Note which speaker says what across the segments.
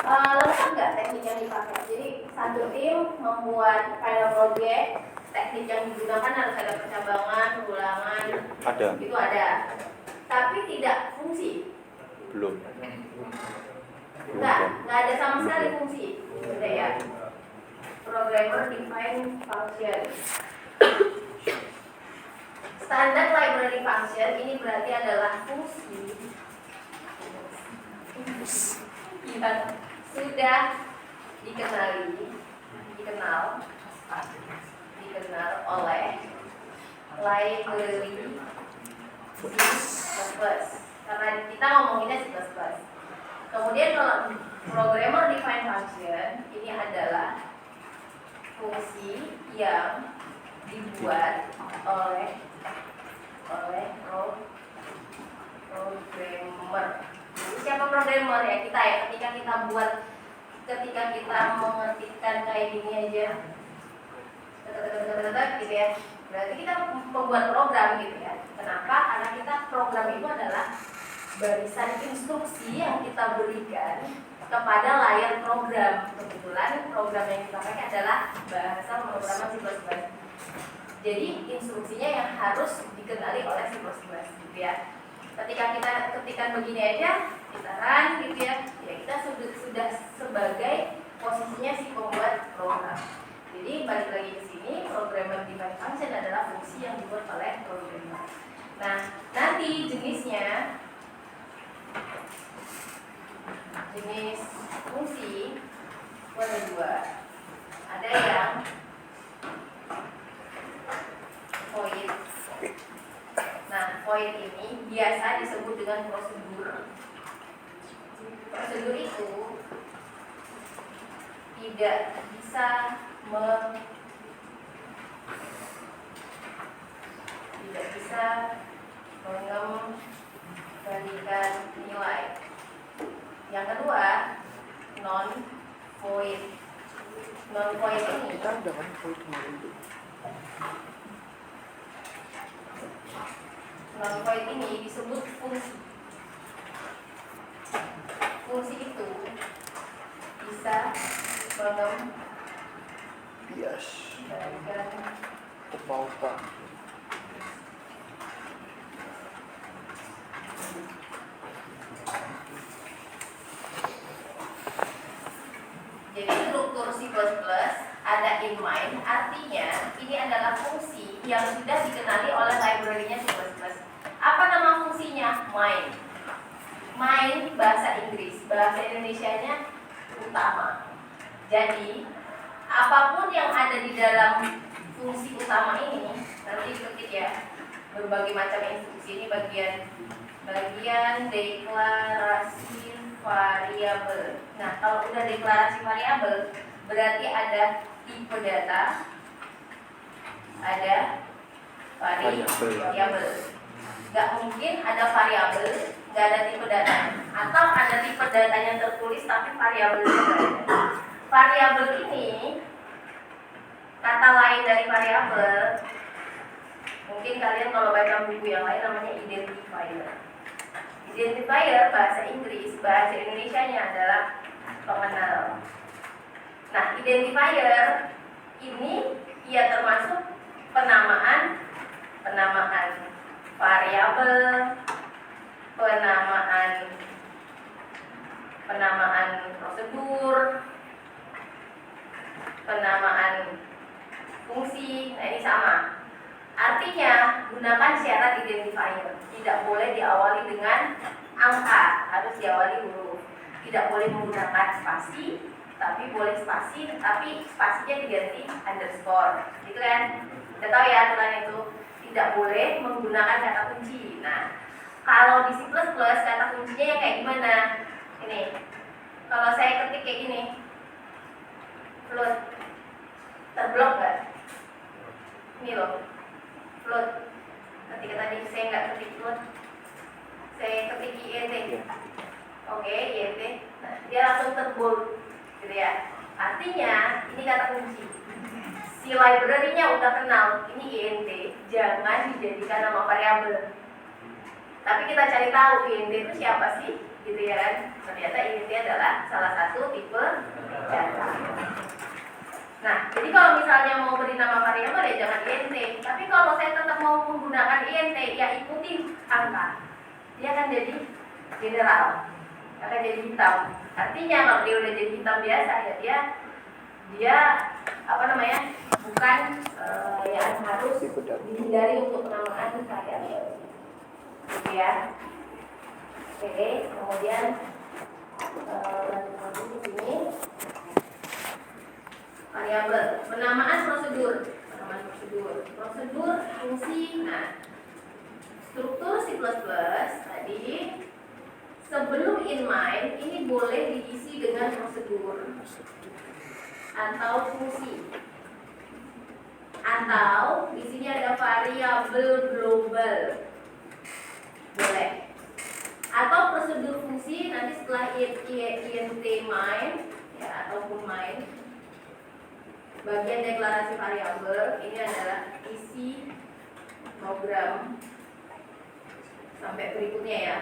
Speaker 1: Lengkap nggak teknik yang dipakai? Jadi satu tim membuat final project, teknik yang digunakan harus ada percabangan, ulangan,
Speaker 2: Ada.
Speaker 1: itu ada. Tapi tidak fungsi.
Speaker 2: Belum.
Speaker 1: Nggak ada sama sekali fungsi. Udah ya. Programmer define function. Standard library function ini berarti adalah fungsi yang sudah dikenal oleh library C++. Karena kita ngomonginnya C++. Kemudian kalau programmer define function ini adalah fungsi yang dibuat oleh programmer. Siapa programmer ya? Kita ya. Ketika kita mengetikkan kayak gini aja, gitu ya. Berarti kita membuat program gitu ya. Kenapa? Karena kita program itu adalah barisan instruksi yang kita berikan kepada layar program. Kebetulan program yang kita pakai adalah bahasa pemrograman C++. Jadi instruksinya yang harus dikenali oleh C++, gitu ya. Ketika kita ketikkan begini aja, kita run gitu ya, kita sudah sebagai posisinya si pembuat program. Jadi balik lagi ke sini, programmer define function adalah fungsi yang dibuat oleh programmer. Nah, nanti jenis fungsi ada dua. Ada yang void. Nah, void ini biasa disebut dengan prosedur. Prosedur itu tidak bisa mengembalikan nilai. Yang kedua, non void. Non void ini non-void ini disebut fungsi. Fungsi itu bisa mengembalikan jadi struktur C++ ada in mind, artinya ini adalah fungsi yang sudah dikenali oleh library-nya C++. Apa nama fungsinya? Main. Main bahasa Inggris, bahasa Indonesianya utama. Jadi apapun yang ada di dalam fungsi utama ini nanti ketik ya, berbagai macam instruksi. Ini bagian deklarasi variabel. Nah, kalau udah deklarasi variabel berarti ada tipe data, ada variabel. Gak mungkin ada variabel, gak ada tipe data, atau ada tipe datanya tertulis tapi variabelnya gak ada. Variabel ini, kata lain dari variabel, mungkin kalian kalau baca buku yang lain namanya identifier. Identifier bahasa Inggris, bahasa Indonesianya adalah pengenal. Nah, identifier ini ia termasuk penamaan variabel, penamaan prosedur, penamaan fungsi. Nah, ini sama. Artinya, gunakan syarat identifier. Tidak boleh diawali dengan angka, harus diawali huruf. Tidak boleh menggunakan spasi, tapi boleh spasi, tapi spasinya diganti underscore. Gitu kan? Kita tahu ya aturan itu. Tidak boleh menggunakan kata kunci. Nah, kalau di C++ kata kuncinya yang kayak gimana? Ini. Kalau saya ketik kayak gini, float, terblok nggak? Ini loh, float. Ketika tadi saya nggak ketik float, saya ketik int. Oke, int. Nah, dia langsung terbold, gitu ya. Artinya ini kata kunci. Si library-nya udah kenal, ini int, jangan dijadikan nama variabel. Tapi kita cari tahu int itu siapa sih? gitu ya kan? Ternyata int adalah salah satu tipe data. Nah, jadi kalau misalnya mau beri nama variabel ya jangan int. Tapi kalau saya tetap mau menggunakan int, ya ikuti angka. Dia akan jadi general, akan jadi hitam. Artinya kalau dia udah jadi hitam biasa ya dia apa namanya, bukan yang harus dihindari untuk penamaan variabel. Gitu ya. Oke, kemudian lanjut di sini. Variabel, penamaan prosedur, prosedur fungsi. Nah, struktur C++ tadi sebelum in main ini boleh diisi dengan prosedur atau fungsi, atau di sini ada variabel global, boleh, atau prosedur fungsi nanti setelah int main ya ataupun main. Bagian deklarasi variabel ini adalah isi program sampai berikutnya ya,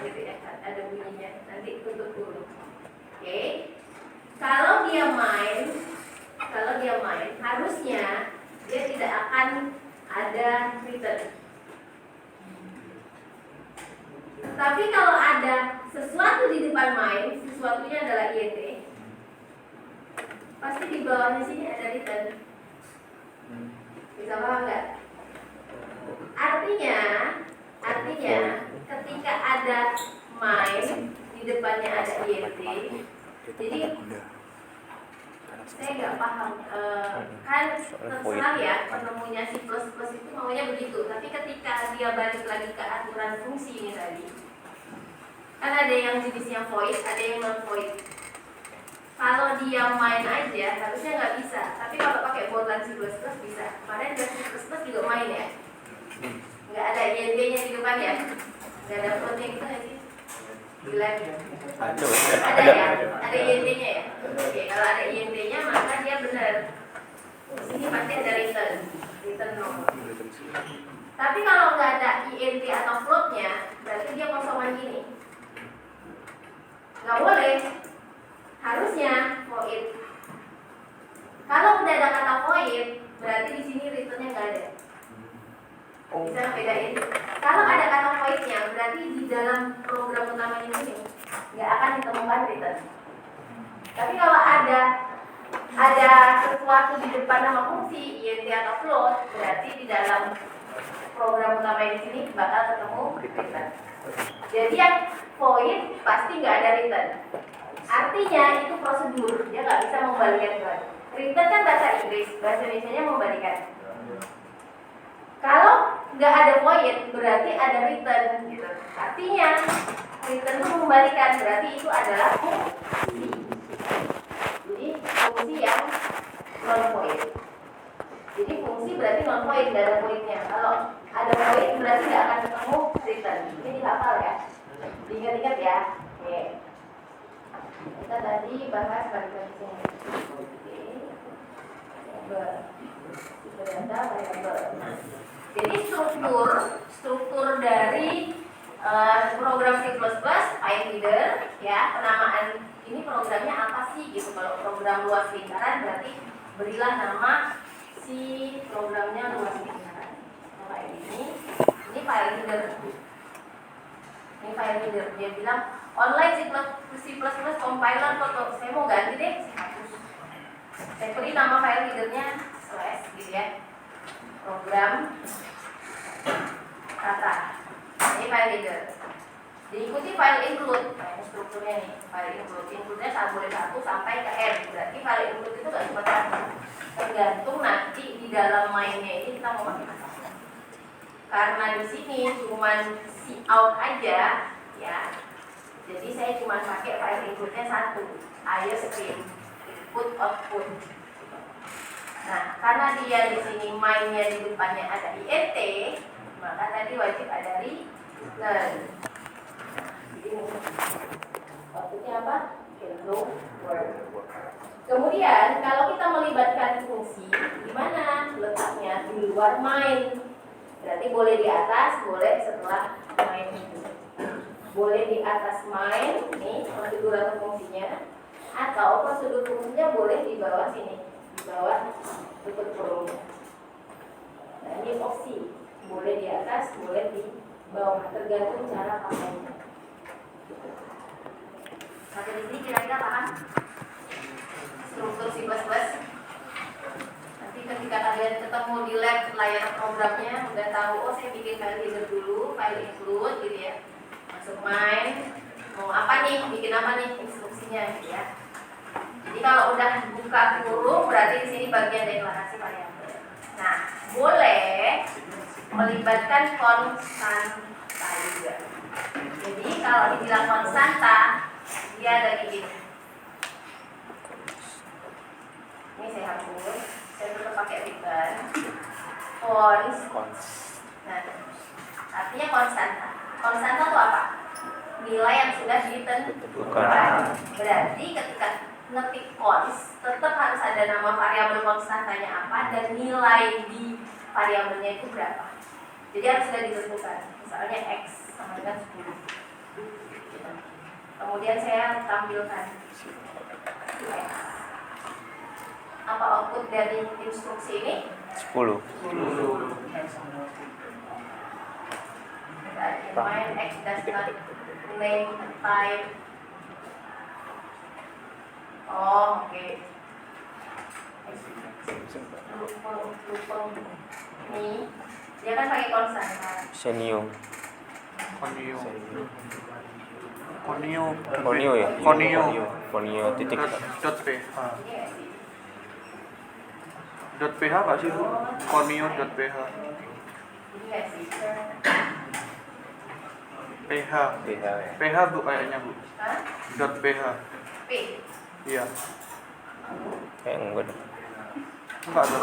Speaker 1: gitu ya, ada bunyinya, nanti tutup dulu. Oke. Kalau dia main harusnya dia tidak akan ada return. Tapi kalau ada sesuatu di depan main, sesuatunya adalah int, pasti di bawahnya sini ada return. Bisa paham nggak? Artinya ketika ada main di depannya ada int, jadi saya nggak paham, kan terserah ya penemunya C++ itu maunya begitu. Tapi ketika dia balik lagi ke aturan fungsi ini tadi, kan ada yang jenisnya void, ada yang non void. Kalau dia main aja harusnya nggak bisa, tapi kalau pakai boardland C++ bisa. Kemarin dari C++ juga main ya, nggak ada int-nya di depan ya, nggak ada floatnya gitu nggak sih? Gila ya? Ada ya, ada int-nya ya. Oke, kalau ada int-nya maka dia benar. Di sini pasti ada return nomor. Tapi kalau nggak ada int atau floatnya, berarti dia kosongan gini. Nggak boleh. Harusnya void. Kalau udah ada kata void, berarti di sini returnnya nggak ada. Bisa bedain. Kalau ada kata voidnya, berarti di dalam program utamanya ini nggak akan ditemukan return. Tapi kalau ada sesuatu di depan nama fungsi int atau float, berarti di dalam program utama di sini bakal ketemu return. Jadi yang void pasti nggak ada return. Artinya itu prosedur, dia nggak bisa membalikan kan. Return kan bahasa Inggris, bahasa Indonesia-nya membalikan. Kalau nggak ada void, berarti ada return gitu. Artinya return itu membalikan, berarti itu adalah fungsi. Jadi fungsi yang non void. Jadi fungsi berarti non void, nggak ada voidnya. Kalau ada void berarti nggak akan ketemu return. Ini dihafal ya, diingat-ingat ya. Oke. Kita tadi bahas bagi-bagi variabel. Jadi struktur dari program C++ FileReader ya, penamaan ini programnya apa sih gitu. Kalau program luas lingkaran berarti berilah nama si programnya luas lingkaran. Kayak ini FileReader. Ini FileReader, dia bilang online C++ compiler foto. Saya mau ganti deh, saya beri nama FileReader-nya / gitu ya, program kata. Ini FileReader. Diikuti file include. Nah, ini strukturnya nih, file include. Include-nya boleh 1 sampai ke n. Berarti file include itu nggak cuma 1. Tergantung nanti di dalam mainnya ini kita mau pakai apa. Karena di sini cuma cout aja ya. Jadi saya cuma pakai file include-nya 1, IOStream input output. Nah, karena dia di sini mainnya di depannya ada int, maka tadi wajib ada return. Jadi outputnya apa? Hello world. Kemudian kalau kita melibatkan fungsi, di mana letaknya? Di luar main. Berarti boleh di atas, boleh setelah main. Boleh di atas main, nih prosedur atau fungsinya, atau prosedur fungsinya boleh di bawah sini, di bawah tutup kurungnya. Nah, ini opsi, boleh di atas, boleh di bawah, tergantung cara pakainya. Sampai di sini kira-kira paham struktur C++? Nanti ketika kalian ketemu di lab layar programnya udah tahu, oh saya bikin file header dulu, file include gitu ya, masuk main, mau apa nih, bikin apa nih, instruksinya gitu ya. Jadi kalau udah buka kurung berarti di sini bagian deklarasi variabel. Nah, boleh melibatkan konstanta juga. Jadi kalau dibilang konstanta, dia ada di sini. Ini saya hapus, saya tetap pakai ribbon. Nah, artinya konstanta. Konstanta itu apa? Nilai yang sudah ditentukan. Berarti ketika ngetik const, tetap harus ada nama variabel konstantanya apa dan nilai di variabelnya itu berapa. Jadi harus sudah ditentukan. Misalnya x sama dengan 10. Kemudian saya tampilkan x. Apa output dari instruksi ini?
Speaker 2: 10.
Speaker 1: Main x does not name a type. Oh, oke. Lupeng. Ini dia kan pakai konstanta.
Speaker 2: Senium.
Speaker 3: Konio
Speaker 2: ya? Konio titik.
Speaker 3: .ph .ph nggak sih Bu? Konio.ph PH PH Bu kayaknya Bu. .ph
Speaker 1: P.
Speaker 3: Iya.
Speaker 2: Kayak enggak deh.
Speaker 3: Enggak ada.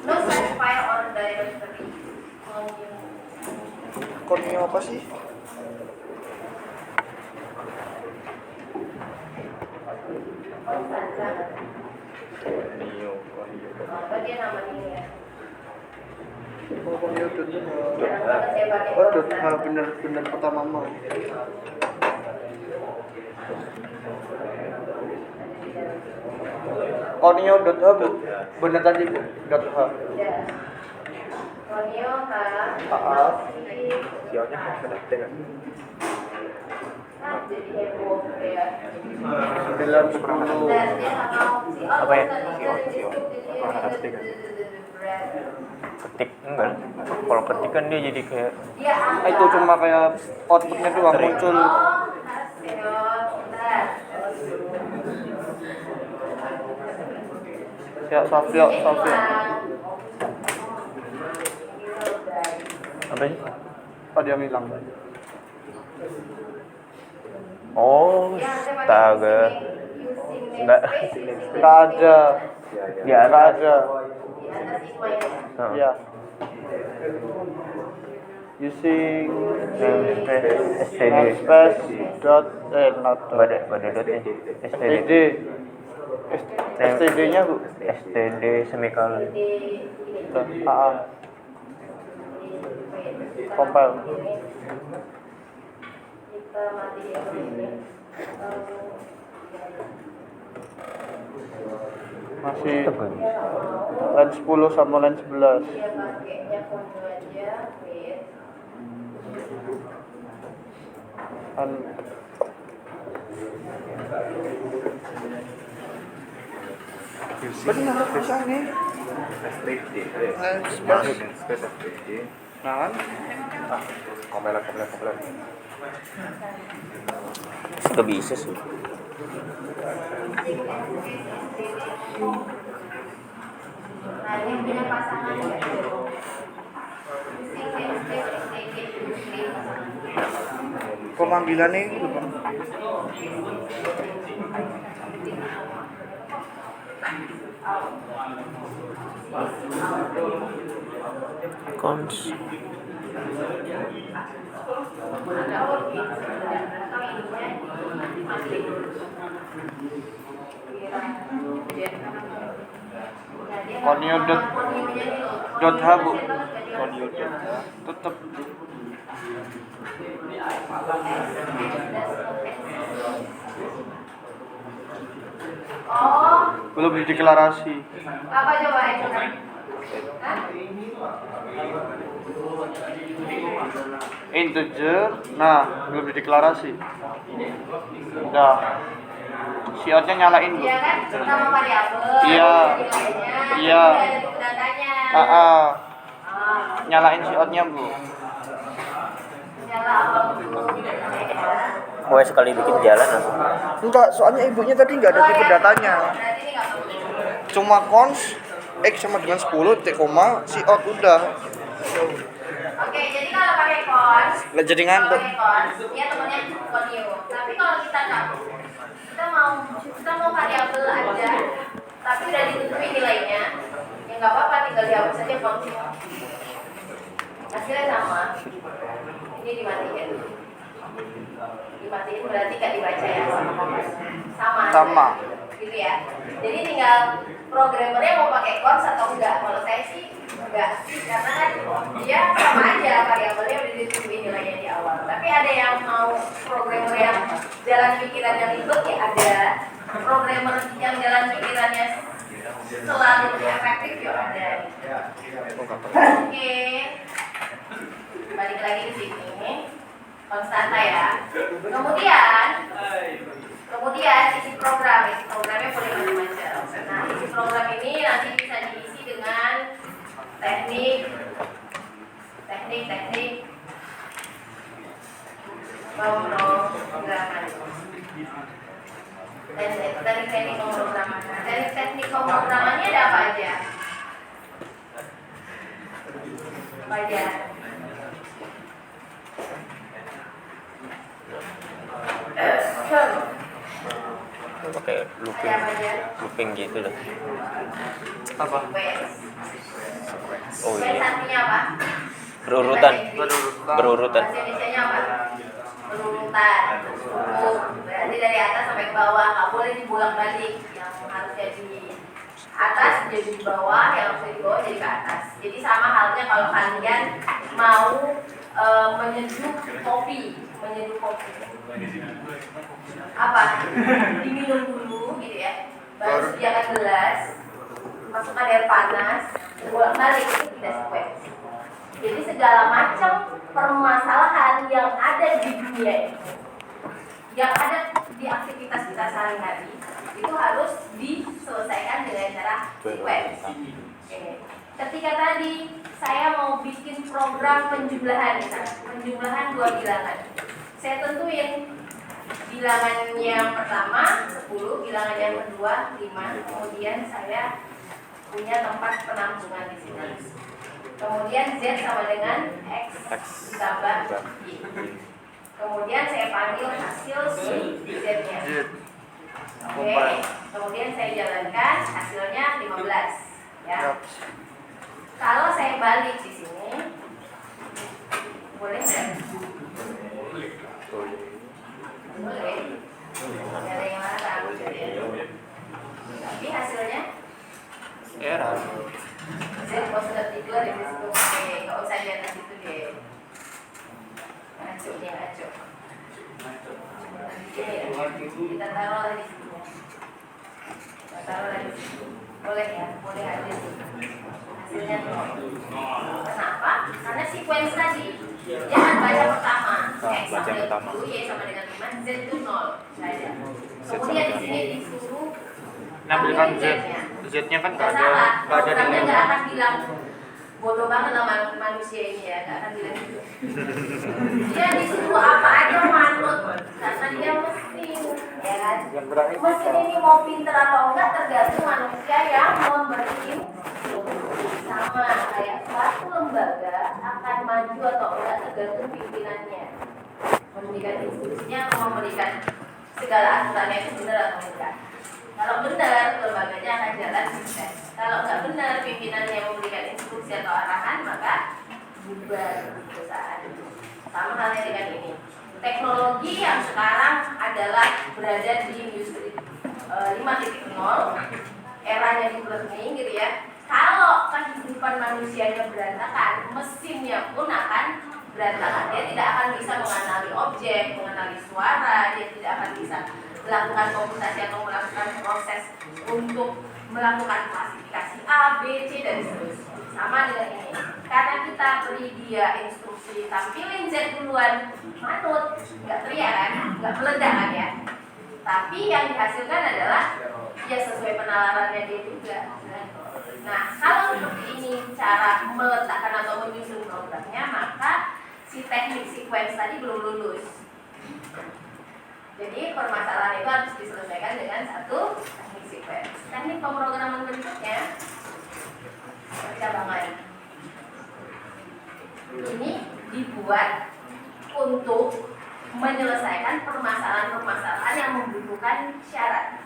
Speaker 1: No such file or directory.
Speaker 3: Konio apa sih?
Speaker 1: Konstanta. Apa dia namanya ya?
Speaker 3: Oh, Konio
Speaker 1: Kadang-kadang saya pakai
Speaker 3: Oh,
Speaker 1: konstanta.
Speaker 3: bener pertama mah. Konio.h Bu. Bener tadi Bu. .h.
Speaker 1: Ya. Konio H.
Speaker 3: Sialnya sudah dengan
Speaker 1: Jadi heboh ya.
Speaker 3: 910.
Speaker 1: Dan dia sama opsi.
Speaker 2: Apa ya?
Speaker 1: Ketik.
Speaker 2: Ketik enggak. Kalau ketik kan dia jadi kayak
Speaker 3: Itu cuma kayak outputnya doang muncul. Ya, Sofia.
Speaker 2: apa sih?
Speaker 3: Oh, dia hilang.
Speaker 2: Oh, astaga. Enggak
Speaker 3: ada.
Speaker 2: Ya,
Speaker 3: Enggak ada. Ya. Using
Speaker 2: STD.
Speaker 3: namespace dot not
Speaker 2: Enggak ada dotnya.
Speaker 3: std. std-nya Bu.
Speaker 2: STD semikolon.
Speaker 3: Compile.
Speaker 1: Kita matiin ini.
Speaker 3: Masih line 10 sama line 11.
Speaker 1: Dia pakainya kondo aja, wait.
Speaker 3: Benar bisa nih. Nah kan?
Speaker 2: Komplain. Sudah bisa sih.
Speaker 1: Nah, ini punya pasangan ya.
Speaker 3: Pemanggilannya itu Bang.
Speaker 2: Cons.
Speaker 3: Konio dot h Bu. Konio dot h tetap
Speaker 1: Oh,
Speaker 3: Belum dideklarasi.
Speaker 1: apa coba itu kan? Hah?
Speaker 3: Integer, nah belum dideklarasi. Udah. Si outnya nyalain bu.
Speaker 1: Iya kan? Nama variabel.
Speaker 3: Iya.
Speaker 1: nilainya,
Speaker 3: Iya.
Speaker 1: ada tipe datanya.
Speaker 3: Ah,
Speaker 1: Ah,
Speaker 3: nyalain si outnya bu.
Speaker 1: nyala apa dulu?
Speaker 2: Gue sekali bikin jalan langsung.
Speaker 3: Enggak, soalnya ibunya tadi nggak ada
Speaker 1: Oh,
Speaker 3: tipe
Speaker 1: ya.
Speaker 3: datanya.
Speaker 1: Berarti ini nggak perlu.
Speaker 3: Cuma cons X sama dengan 10, T, si out udah.
Speaker 1: Oke, jadi kalau pakai cons,
Speaker 3: Nggak jadi ngantuk.
Speaker 1: pakai cons, dia temennya continuum. Tapi kalau kita nggak, kita mau variabel aja, tapi udah ditentuin nilainya, ya nggak apa-apa, tinggal dihapus aja fungsinya. Hasilnya sama. Ini dimatiin. Dimatiin berarti nggak dibaca ya sama kompasnya.
Speaker 3: Sama.
Speaker 1: Gitu ya. Jadi tinggal programmernya mau pakai cons atau enggak. Kalau saya sih enggak, karena kan dia sama aja variabelnya udah ditentuin nilainya di awal. Tapi ada yang mau programmer yang jalan pikirannya ribet ya ada. Programmer yang jalan pikirannya selalu efektif ya ada. Oke. Balik lagi ke sini. Konstanta ya. Kemudian isi programnya boleh macam-macam. Nah, isi program ini nanti bisa diisi dengan teknik pemrograman. Teknik pemrograman. Teknik pemrogramannya ada apa aja? Apa aja?
Speaker 2: Pakai looping,
Speaker 1: Ada apa aja?
Speaker 2: looping gitu loh.
Speaker 3: Apa?
Speaker 2: Oh
Speaker 1: Sequence
Speaker 2: iya,
Speaker 1: artinya apa?
Speaker 2: berurutan,
Speaker 3: Berurutan.
Speaker 2: berurutan.
Speaker 1: Bahasa Indonesianya apa? Berurutan. Berarti dari atas sampai ke bawah, nggak boleh dibolak-balik. Yang harusnya di atas jadi di bawah, yang harusnya di bawah jadi ke atas. Jadi sama halnya kalau kalian mau menyeduh kopi. Apa? Diminum dulu gitu ya. Baru sediakan gelas, masukkan air panas, bolak-balik itu tidak sequence. Jadi segala macam permasalahan yang ada di dunia ini, yang ada di aktivitas kita sehari-hari, itu harus diselesaikan dengan cara sequence. Oke. Ketika tadi saya mau bikin program penjumlahan, misalnya penjumlahan 2 bilangan, saya tentuin bilangan yang pertama 10, bilangan yang kedua 5, kemudian saya punya tempat penampungan di sini. Kemudian Z sama dengan X ditambah Y. Kemudian saya panggil hasil si Z-nya. Oke, kemudian saya jalankan hasilnya 15 ya. Kalau saya balik di sini, boleh nggak? Boleh. Ada yang larang. Tapi hasilnya
Speaker 2: Error.
Speaker 1: saya sudah tidur di situ. Oke, nggak usah di atas itu deh. Ngaco dia ngaco. Ini ya. Kita taruh di sini. Kita taruh di sini. Boleh ya, boleh ada sih. Hasilnya 0. Kenapa? Karena sequence tadi jangan baca pertama. X
Speaker 2: baca
Speaker 1: sama
Speaker 2: pertama.
Speaker 1: 10, Y sama dengan 5, Z itu 0. Saja. Kemudian di sini disuruh
Speaker 3: Nampilkan Z.
Speaker 1: Z-nya.
Speaker 3: Z-nya kan
Speaker 1: Nggak salah,
Speaker 3: nggak ada
Speaker 1: programnya
Speaker 3: nilai.
Speaker 1: nggak akan bilang bodoh banget lah manusia ini ya, nggak akan bilang gitu. Dia disuruh apa aja manut, karena dia mesin, ya kan? Mesin ini mau pinter atau enggak tergantung manusia yang memberi instruksi. Sama kayak suatu lembaga akan maju atau enggak tergantung pimpinannya. Memberikan instruksinya atau memberikan segala aturannya itu benar atau enggak. Kalau benar, lembaganya akan jalan sukses. Kalau nggak benar, pimpinannya memberikan instruksi atau arahan, maka bubar perusahaan. Sama halnya dengan ini. Teknologi yang sekarang adalah berada di industri 5.0, eranya deep learning gitu ya. Kalau kehidupan manusianya berantakan, mesinnya pun akan berantakan. Dia tidak akan bisa mengenali objek, mengenali suara, dia tidak akan bisa melakukan komputasi atau melakukan proses untuk melakukan klasifikasi A, B, C, dan seterusnya. Sama dengan ini. Karena kita beri dia instruksi tampilin Z duluan, manut, nggak teriak kan, nggak meledak kan ya. Tapi yang dihasilkan adalah ya sesuai penalarannya dia juga. Nah, kalau seperti ini cara meletakkan atau menyusun programnya, maka si teknik sequence tadi belum lulus. Jadi permasalahan itu harus diselesaikan dengan satu teknik sequence. Teknik pemrograman berikutnya percabangan. Ini dibuat untuk menyelesaikan permasalahan-permasalahan yang membutuhkan syarat.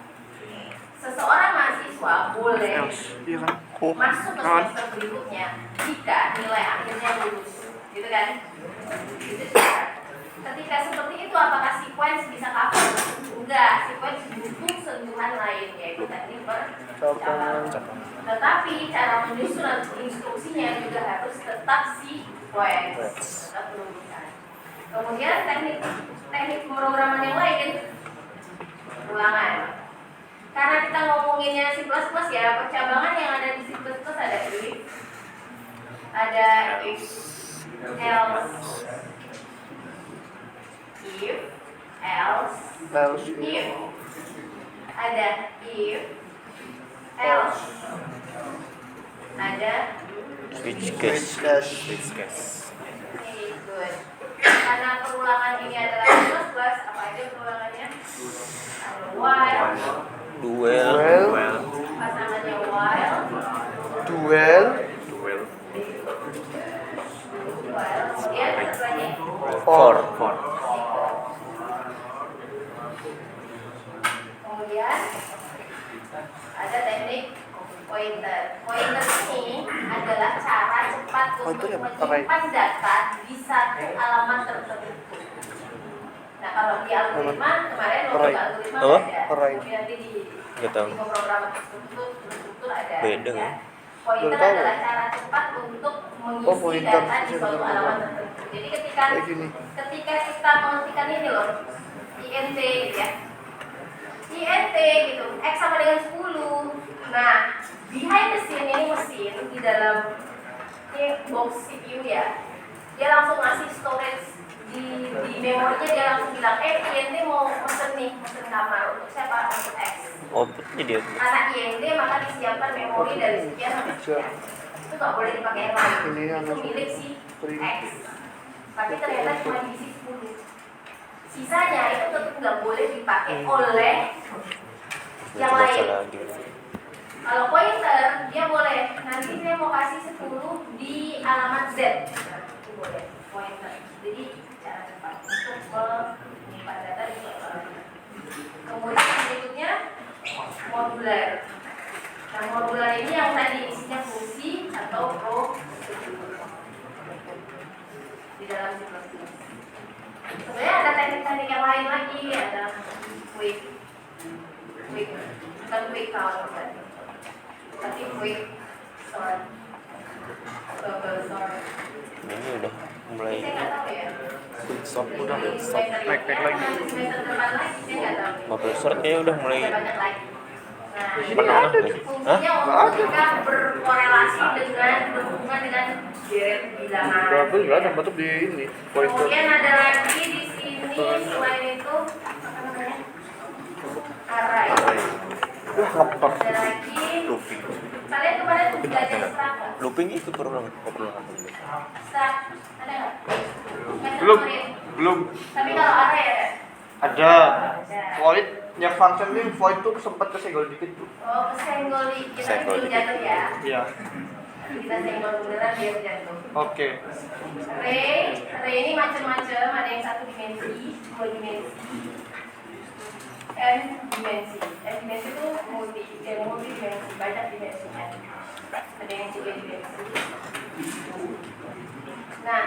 Speaker 1: Seseorang mahasiswa boleh masuk ke semester berikutnya jika nilai akhirnya lulus, gitu kan? Itu syarat. Ketika seperti itu, apakah sequence bisa cover? Enggak, sequence butuh sentuhan lain, yaitu teknik percabangan. Tetapi cara menyusun instruksinya juga harus tetap sequence, tetap berurutan. Kemudian teknik pemrograman yang lain, ulangan. Karena kita ngomonginnya C++ ya, percabangan yang ada di C++ ada if, ada if, else, if, ada if, else, ada
Speaker 2: Switch case.
Speaker 1: Okay, good. Karena perulangan ini adalah C++, apa aja perulangannya? Ada while,
Speaker 2: Duel.
Speaker 1: pasangannya while,
Speaker 3: Duel.
Speaker 1: kemudian satu lagi
Speaker 2: For.
Speaker 1: kemudian ada teknik pointer. Pointer ini adalah cara cepat untuk menyimpan data di satu alamat tertentu. Nah, kalau di algoritma kemarin waktu algoritma
Speaker 2: Apa?
Speaker 1: ada,
Speaker 3: Array.
Speaker 1: tapi nanti di
Speaker 2: Nggak tahu.
Speaker 1: pemrograman struktur ada.
Speaker 2: Beda,
Speaker 1: ya.
Speaker 2: kan?
Speaker 1: Pointer
Speaker 3: Belum tahu.
Speaker 1: adalah cara cepat untuk mengisi
Speaker 3: pointer.
Speaker 1: data di suatu alamat tertentu. Jadi ketika
Speaker 3: Kayak gini.
Speaker 1: kita mengetikkan ini loh, int gitu ya, int gitu, x sama dengan 10. Nah, behind the scene ini mesin di dalam ini box CPU ya, dia langsung ngasih storage di memorinya, dia langsung bilang int mau mesen nih, mesen kamar untuk siapa, untuk x.
Speaker 2: Outputnya dia.
Speaker 1: Karena int maka disiapkan memori dari sekian sampai sekian. Itu nggak boleh dipakai yang lain.
Speaker 3: Ini
Speaker 1: Itu milik si x. Tapi ternyata cuma diisi 10. Sisanya itu tetap nggak boleh dipakai oleh yang lain.
Speaker 2: Lagi.
Speaker 1: Kalau pointer dia boleh. Nanti saya mau kasih 10 di alamat z. Itu boleh pointer. Jadi cara cepat untuk menyimpan data di suatu alamat. Kemudian berikutnya modular. Nah, modular ini yang tadi isinya fungsi atau prosedur di dalam C++. Sebenarnya ada teknik-teknik yang lain lagi, ada quick, bukan quick count, tapi quick sort, double sort.
Speaker 2: Ini udah mulai.
Speaker 1: Saya nggak tahu ya.
Speaker 3: Stop udah.
Speaker 1: Di
Speaker 3: Stop.
Speaker 1: semester
Speaker 3: Naik
Speaker 1: ini,
Speaker 3: lagi.
Speaker 1: nanti semester depan lagi, saya nggak tahu.
Speaker 2: Mobil short kayaknya udah mulai.
Speaker 1: Ada banyak lagi. Nah, ini
Speaker 2: Pernah
Speaker 1: kan
Speaker 2: ada.
Speaker 1: fungsinya untuk ketika berkorelasi dengan berhubungan dengan deret bilangan.
Speaker 3: Berapa nggak ada bentuk di ini pointer.
Speaker 1: Kemudian ada lagi di sini selain itu apa namanya? Array.
Speaker 3: Ngepak.
Speaker 1: Ada lagi. Kalian kemarin belajar stack nggak?
Speaker 2: Looping itu perulangan.
Speaker 1: Stack ada nggak?
Speaker 3: Belum.
Speaker 1: Kemarin.
Speaker 3: Belum.
Speaker 1: Tapi kalau array ada.
Speaker 3: Ada.
Speaker 1: Ada.
Speaker 3: Void yang function ini void tuh sempat kesenggol dikit tuh.
Speaker 1: Oh, kesenggol dikit. Tapi
Speaker 2: Kesenggol
Speaker 1: belum
Speaker 2: dikit.
Speaker 1: jatuh ya.
Speaker 3: Iya.
Speaker 1: Nanti kita senggol beneran biar jatuh.
Speaker 3: Oke.
Speaker 1: Array ini macam-macam, ada yang 1 dimensi, 2 dimensi, n dimensi. N dimensi itu multi dimensi, banyak dimensinya. Ada yang 3 dimensi. Nah,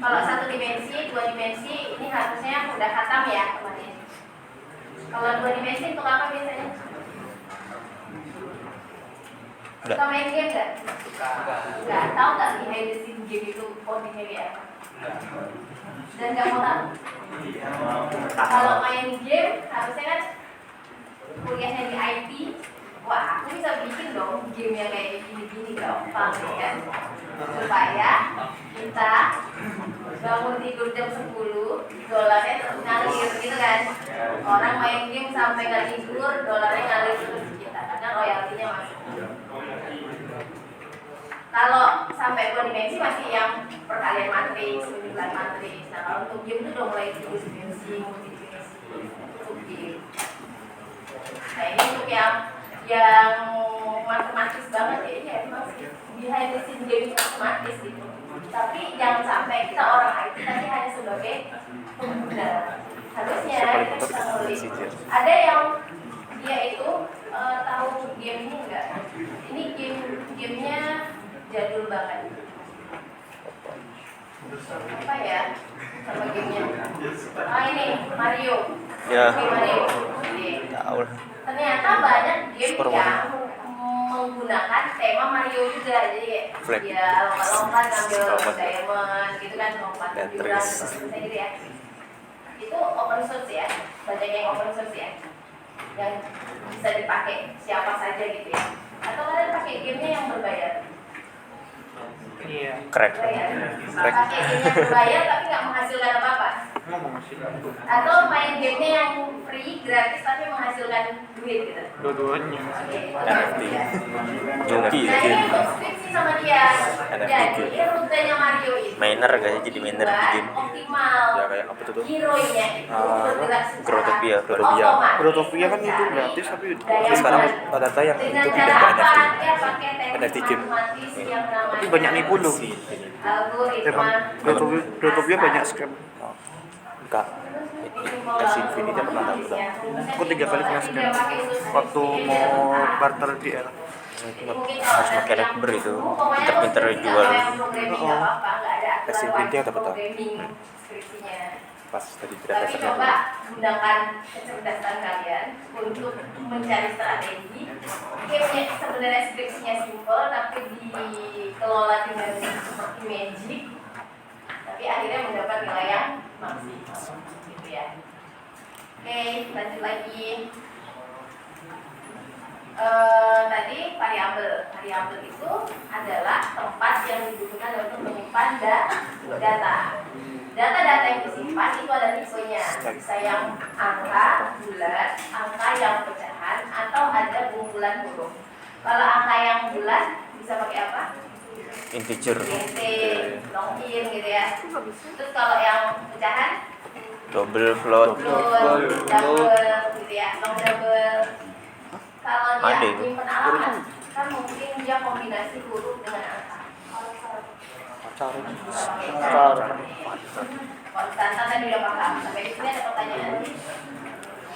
Speaker 1: kalau 1 dimensi, 2 dimensi ini harusnya udah khatam ya kemarin. Kalau 2 dimensi untuk apa biasanya?
Speaker 2: Udah.
Speaker 1: Suka main game nggak? Nggak. Tahu nggak behind the scene game itu codingnya kayak apa? Dan nggak mau tahu. Kalau main game harusnya kan kuliahnya di IT, wah aku bisa bikin dong game yang kayak gini-gini gampang ya kan, supaya kita bangun tidur jam 10 dolarnya terus ngalir gitu kan. Orang main game sampai nggak tidur, dolarnya ngalir terus ke kita karena royaltinya masuk. Kalau sampai 2 dimensi masih yang perkalian matriks, penjumlahan matriks. Nah kalau untuk game itu udah mulai 3 dimensi, multidimensi, untuk game. Nah ini untuk yang matematis banget ya, ini emang sih behind the scene game itu matematis gitu. Tapi jangan sampai kita orang IT tapi hanya sebagai pengguna. Harusnya kita bisa nulis. Ada yang dia itu tahu game ini enggak? Ini gamenya jadul banget. Apa ya? Sama gamenya? Ini Mario.
Speaker 2: Ya.
Speaker 1: Game Mario. Oke.
Speaker 2: Tahu.
Speaker 1: Ternyata banyak game
Speaker 2: Super
Speaker 1: yang menggunakan tema Mario juga. Jadi
Speaker 2: Flag.
Speaker 1: ya lompat-lompat ngambil
Speaker 2: Lompat.
Speaker 1: diamond gitu kan, lompat jurang gitu ya. Itu open source ya. Banyak yang open source ya. Yang bisa dipakai siapa saja gitu ya. Atau kalian pakai gamenya yang berbayar?
Speaker 3: Iya.
Speaker 2: Crack.
Speaker 1: Bayar. Pakai game yang berbayar tapi nggak menghasilkan apa-apa. Atau main gamenya yang free, gratis tapi menghasilkan duit gitu.
Speaker 3: Dua-duanya.
Speaker 1: Oke.
Speaker 2: NFT. Joki
Speaker 1: Nah ini untuk skripsi sama dia.
Speaker 2: NFT.
Speaker 1: Jadi rutenya Mario itu
Speaker 2: Miner kayaknya jadi miner di game.
Speaker 1: optimal.
Speaker 3: Ya kayak apa tuh?
Speaker 1: Hero-nya itu bergerak secara
Speaker 2: Grotopia.
Speaker 1: otomatis.
Speaker 3: Grotopia kan itu gratis tapi
Speaker 1: Daya
Speaker 3: sekarang
Speaker 1: tahan.
Speaker 3: rata-rata yang
Speaker 1: Dengan
Speaker 3: itu
Speaker 1: cara
Speaker 3: pindah ke
Speaker 1: apa?
Speaker 3: NFT.
Speaker 1: Dia pakai teknik
Speaker 3: NFT game.
Speaker 1: matematis yang namanya
Speaker 3: Tapi banyak nipu loh.
Speaker 1: algoritma.
Speaker 3: Grotopia banyak scam.
Speaker 2: Enggak.
Speaker 1: Kasih
Speaker 2: Infinity pernah tahu,
Speaker 3: Aku 3 kali kena scam waktu mau barter di L.
Speaker 2: Harus pakai rekber itu. Pinter-pinter jual.
Speaker 3: Kasih Infinity yang dapat tahu. Pas tadi
Speaker 1: Tapi
Speaker 3: data set
Speaker 1: coba gunakan kecerdasan kalian untuk mencari strategi. Gamenya sebenarnya skripsinya simple tapi dikelola dengan seperti magic. Tapi akhirnya mendapat nilai yang maksimal, gitu ya. Oke, lanjut lagi. Tadi variabel itu adalah tempat yang dibutuhkan untuk menyimpan data. Data-data yang disimpan itu ada tipenya, bisa yang angka bulat, angka yang pecahan, atau ada kumpulan huruf. Kalau angka yang bulat bisa pakai apa?
Speaker 2: Integer.
Speaker 1: int, long int gitu ya. Terus kalau yang pecahan,
Speaker 2: Double float.
Speaker 1: float, double gitu ya, long double. Kalau dia
Speaker 2: Ada itu.
Speaker 1: nyimpen alamat, kan mungkin dia kombinasi huruf dengan angka. Konstanta tadi udah paham. Sampai di sini ada pertanyaan?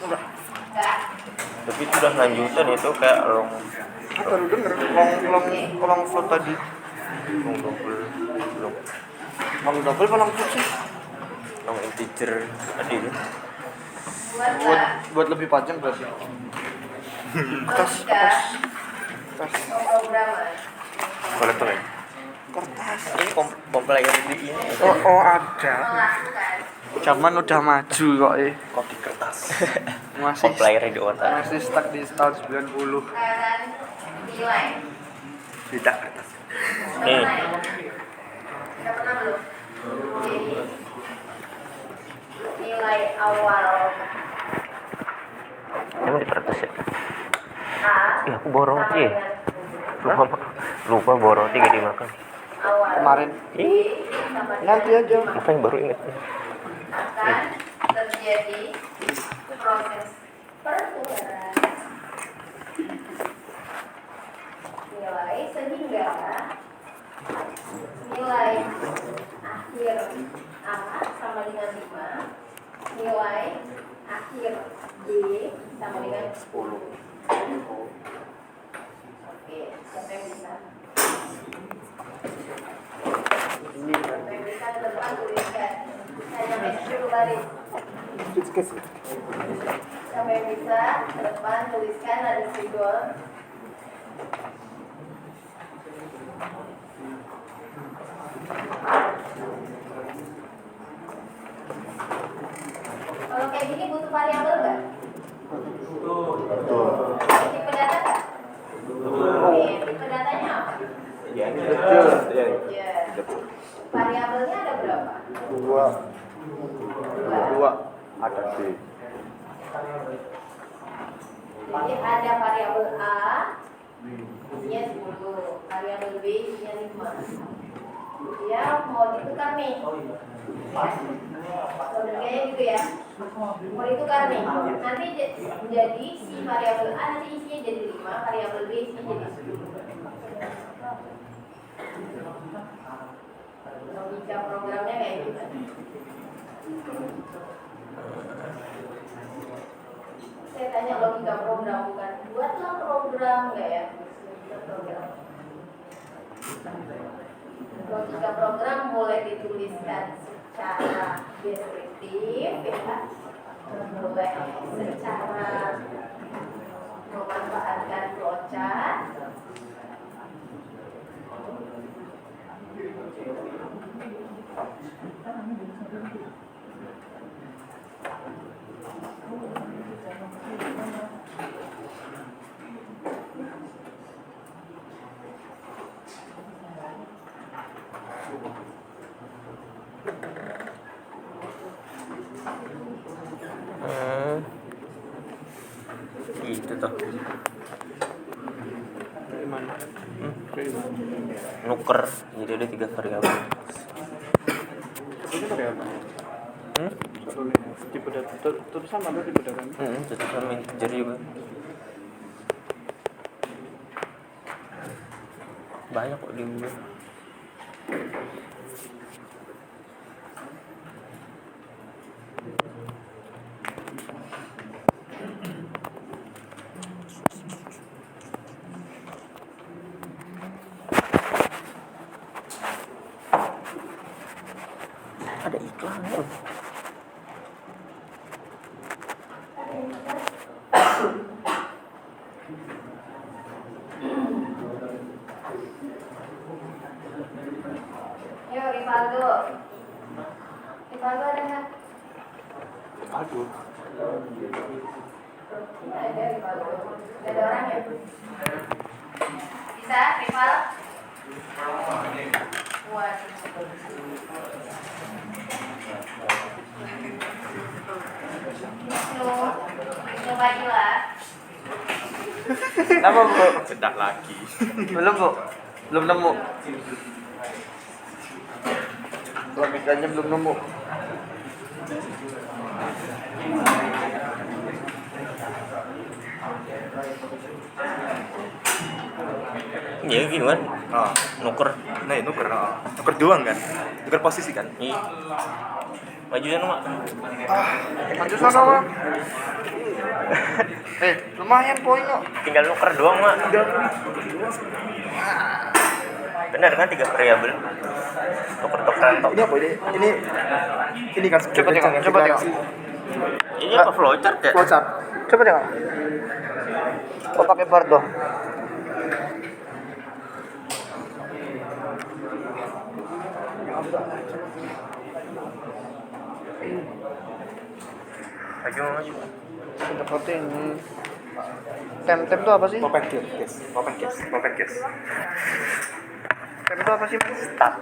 Speaker 1: Enggak.
Speaker 2: Tapi itu udah lanjutan itu kayak long
Speaker 3: baru denger long float tadi.
Speaker 2: long double long
Speaker 3: Long double apa long float sih?
Speaker 2: long integer tadi itu.
Speaker 3: Buat lebih panjang berarti.
Speaker 1: Logika, pemrograman.
Speaker 3: Kolektor ya?
Speaker 2: Ini komplain di ini.
Speaker 3: Oh ada.
Speaker 1: Melakukan.
Speaker 3: Zaman udah maju kok
Speaker 2: Kok di kertas.
Speaker 3: Masih
Speaker 2: Komplain di otak.
Speaker 3: masih stuck di tahun 90.
Speaker 1: Sekarang nilai.
Speaker 3: Tidak kertas.
Speaker 2: Nih.
Speaker 1: Udah pernah belum? Jadi nilai awal
Speaker 2: Emang di kertas ya?
Speaker 1: A
Speaker 2: Ih, aku bawa roti ya?
Speaker 1: sama
Speaker 2: Lupa bawa roti gak dimakan.
Speaker 1: awal
Speaker 3: Kemarin.
Speaker 1: B sama
Speaker 3: Nanti
Speaker 1: dengan
Speaker 3: aja.
Speaker 2: Apa yang baru inget?
Speaker 1: akan terjadi proses pertukaran nilai sehingga nilai akhir A sama dengan 5, nilai akhir B sama dengan 10. Oke, siapa yang bisa? Siapa yang bisa ke depan tuliskan. Hanya meja dulu baris. Siapa yang bisa ke depan tuliskan ada simbol. variabel nggak?
Speaker 3: Betul.
Speaker 1: Tipe data nggak? Oke, tipe datanya apa?
Speaker 3: Ya.
Speaker 1: Ya. Variabelnya ada berapa?
Speaker 3: Dua. Ada B.
Speaker 1: Jadi ada variabel A, isinya 10, variabel B isinya 5. Dia mau ditukar nih. Logikanya gitu ya. Mau ditukar nih. Nanti jadi si variabel A nanti isinya jadi 5, variabel B isinya jadi 10. Logika programnya kayak gitu. Saya tanya logika program, bukan buatlah program nggak ya? Program. Logika program boleh dituliskan secara deskriptif, ya, boleh secara memanfaatkan flowchart.
Speaker 2: Itu tuh.
Speaker 3: Gimana?
Speaker 2: Nuker. Jadi ada 3 variabel.
Speaker 3: Ini pakai apa? Tipe data tulisan apa tipe data?
Speaker 2: Tetap sama integer juga. Banyak kok diubah. Ada iklan.
Speaker 1: Yuk, Rivaldo. Rivaldo ada nggak?
Speaker 3: Aduh.
Speaker 1: Ada Rivaldo. Nggak ada orangnya. Bisa, Rival? Waduh. Coba lah.
Speaker 2: Apa, Bu?
Speaker 3: Cedak lagi.
Speaker 2: Belum, Bu. Belum nemu.
Speaker 3: Logikanya belum nemu.
Speaker 2: Ya gimana?
Speaker 3: Ah,
Speaker 2: Nuker.
Speaker 3: nah nuker, nuker doang kan? Nuker posisi kan?
Speaker 2: Iya. Maju sana, Mak.
Speaker 3: Maju sana, Mak. Lumayan poin kok.
Speaker 2: Tinggal nuker doang, Mak. Benar kan 3 variabel? Tuker-tukeran tok.
Speaker 3: Ini apa ini? Ini kan
Speaker 2: Coba tengok. Ini apa flowchart ya?
Speaker 3: Flowchart.
Speaker 2: Coba tengok. Oh, pakai bar dong. Maju.
Speaker 4: Dapetin tem itu apa sih?
Speaker 3: Open case.
Speaker 4: Tem itu apa sih?
Speaker 2: Start.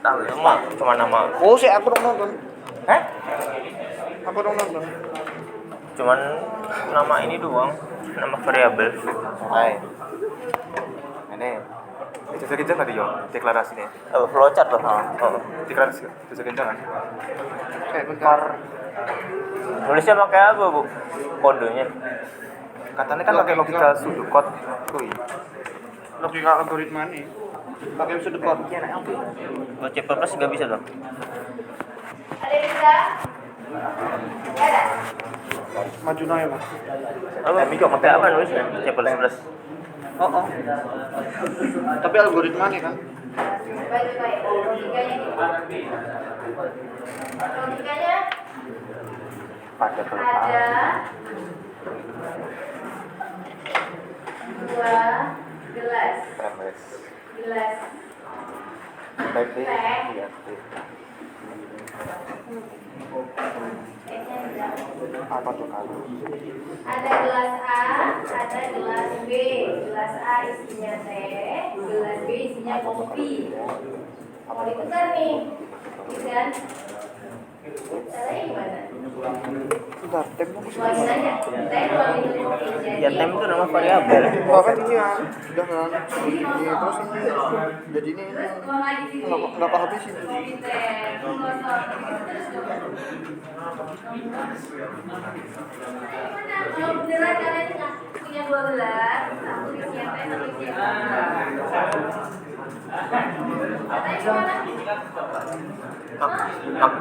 Speaker 2: Tahu ya, cuma nama.
Speaker 4: Oh, sih aku dong nonton.
Speaker 2: Hah?
Speaker 4: Aku dong nonton.
Speaker 2: Cuman nama ini doang, nama variabel.
Speaker 3: Hai. Ini. Itu kita nggak yo deklarasi nih.
Speaker 2: Flowchart loh.
Speaker 3: Oh, deklarasi. Itu kita kan.
Speaker 4: Kayak bentar.
Speaker 2: Nulisnya pakai apa, Bu? Kodenya.
Speaker 3: Katanya kan pakai logika pseudocode. Kui.
Speaker 4: Logika algoritma nih. Pakai sudut kode.
Speaker 2: Kalau C++ nggak bisa dong.
Speaker 1: Ada yang bisa? Nggak ada?
Speaker 4: Maju naik mas.
Speaker 2: Oh, pakai apa nulisnya? C++.
Speaker 4: Oh. Tapi algoritma nih kan.
Speaker 1: Coba ya. Logikanya nih. Logikanya
Speaker 3: Pada
Speaker 1: ada 2 gelas.
Speaker 3: MS.
Speaker 1: Gelas
Speaker 3: Baik deh.
Speaker 1: teh
Speaker 3: Iya.
Speaker 4: Apa tuh kan?
Speaker 1: Ada gelas A, ada gelas B. Gelas A isinya teh, gelas B isinya kopi. Mau ditukar nih, kan? Caranya gimana?
Speaker 4: Bentar, tem mau
Speaker 1: Tuangin aja, teh tuangin dulu kopi.
Speaker 2: Ya tem itu nama variabel.
Speaker 4: Oh kan ini ya, udah kan ini terus ini jadi ini
Speaker 1: Terus tuang lagi sini.
Speaker 4: nggak habis ini.
Speaker 1: Kopi teh, gosok, terus dong. Gimana? Kalau beneran kalian nggak punya 2 gelas, satu isinya teh, satu isinya kopi. Katanya gimana? Hah?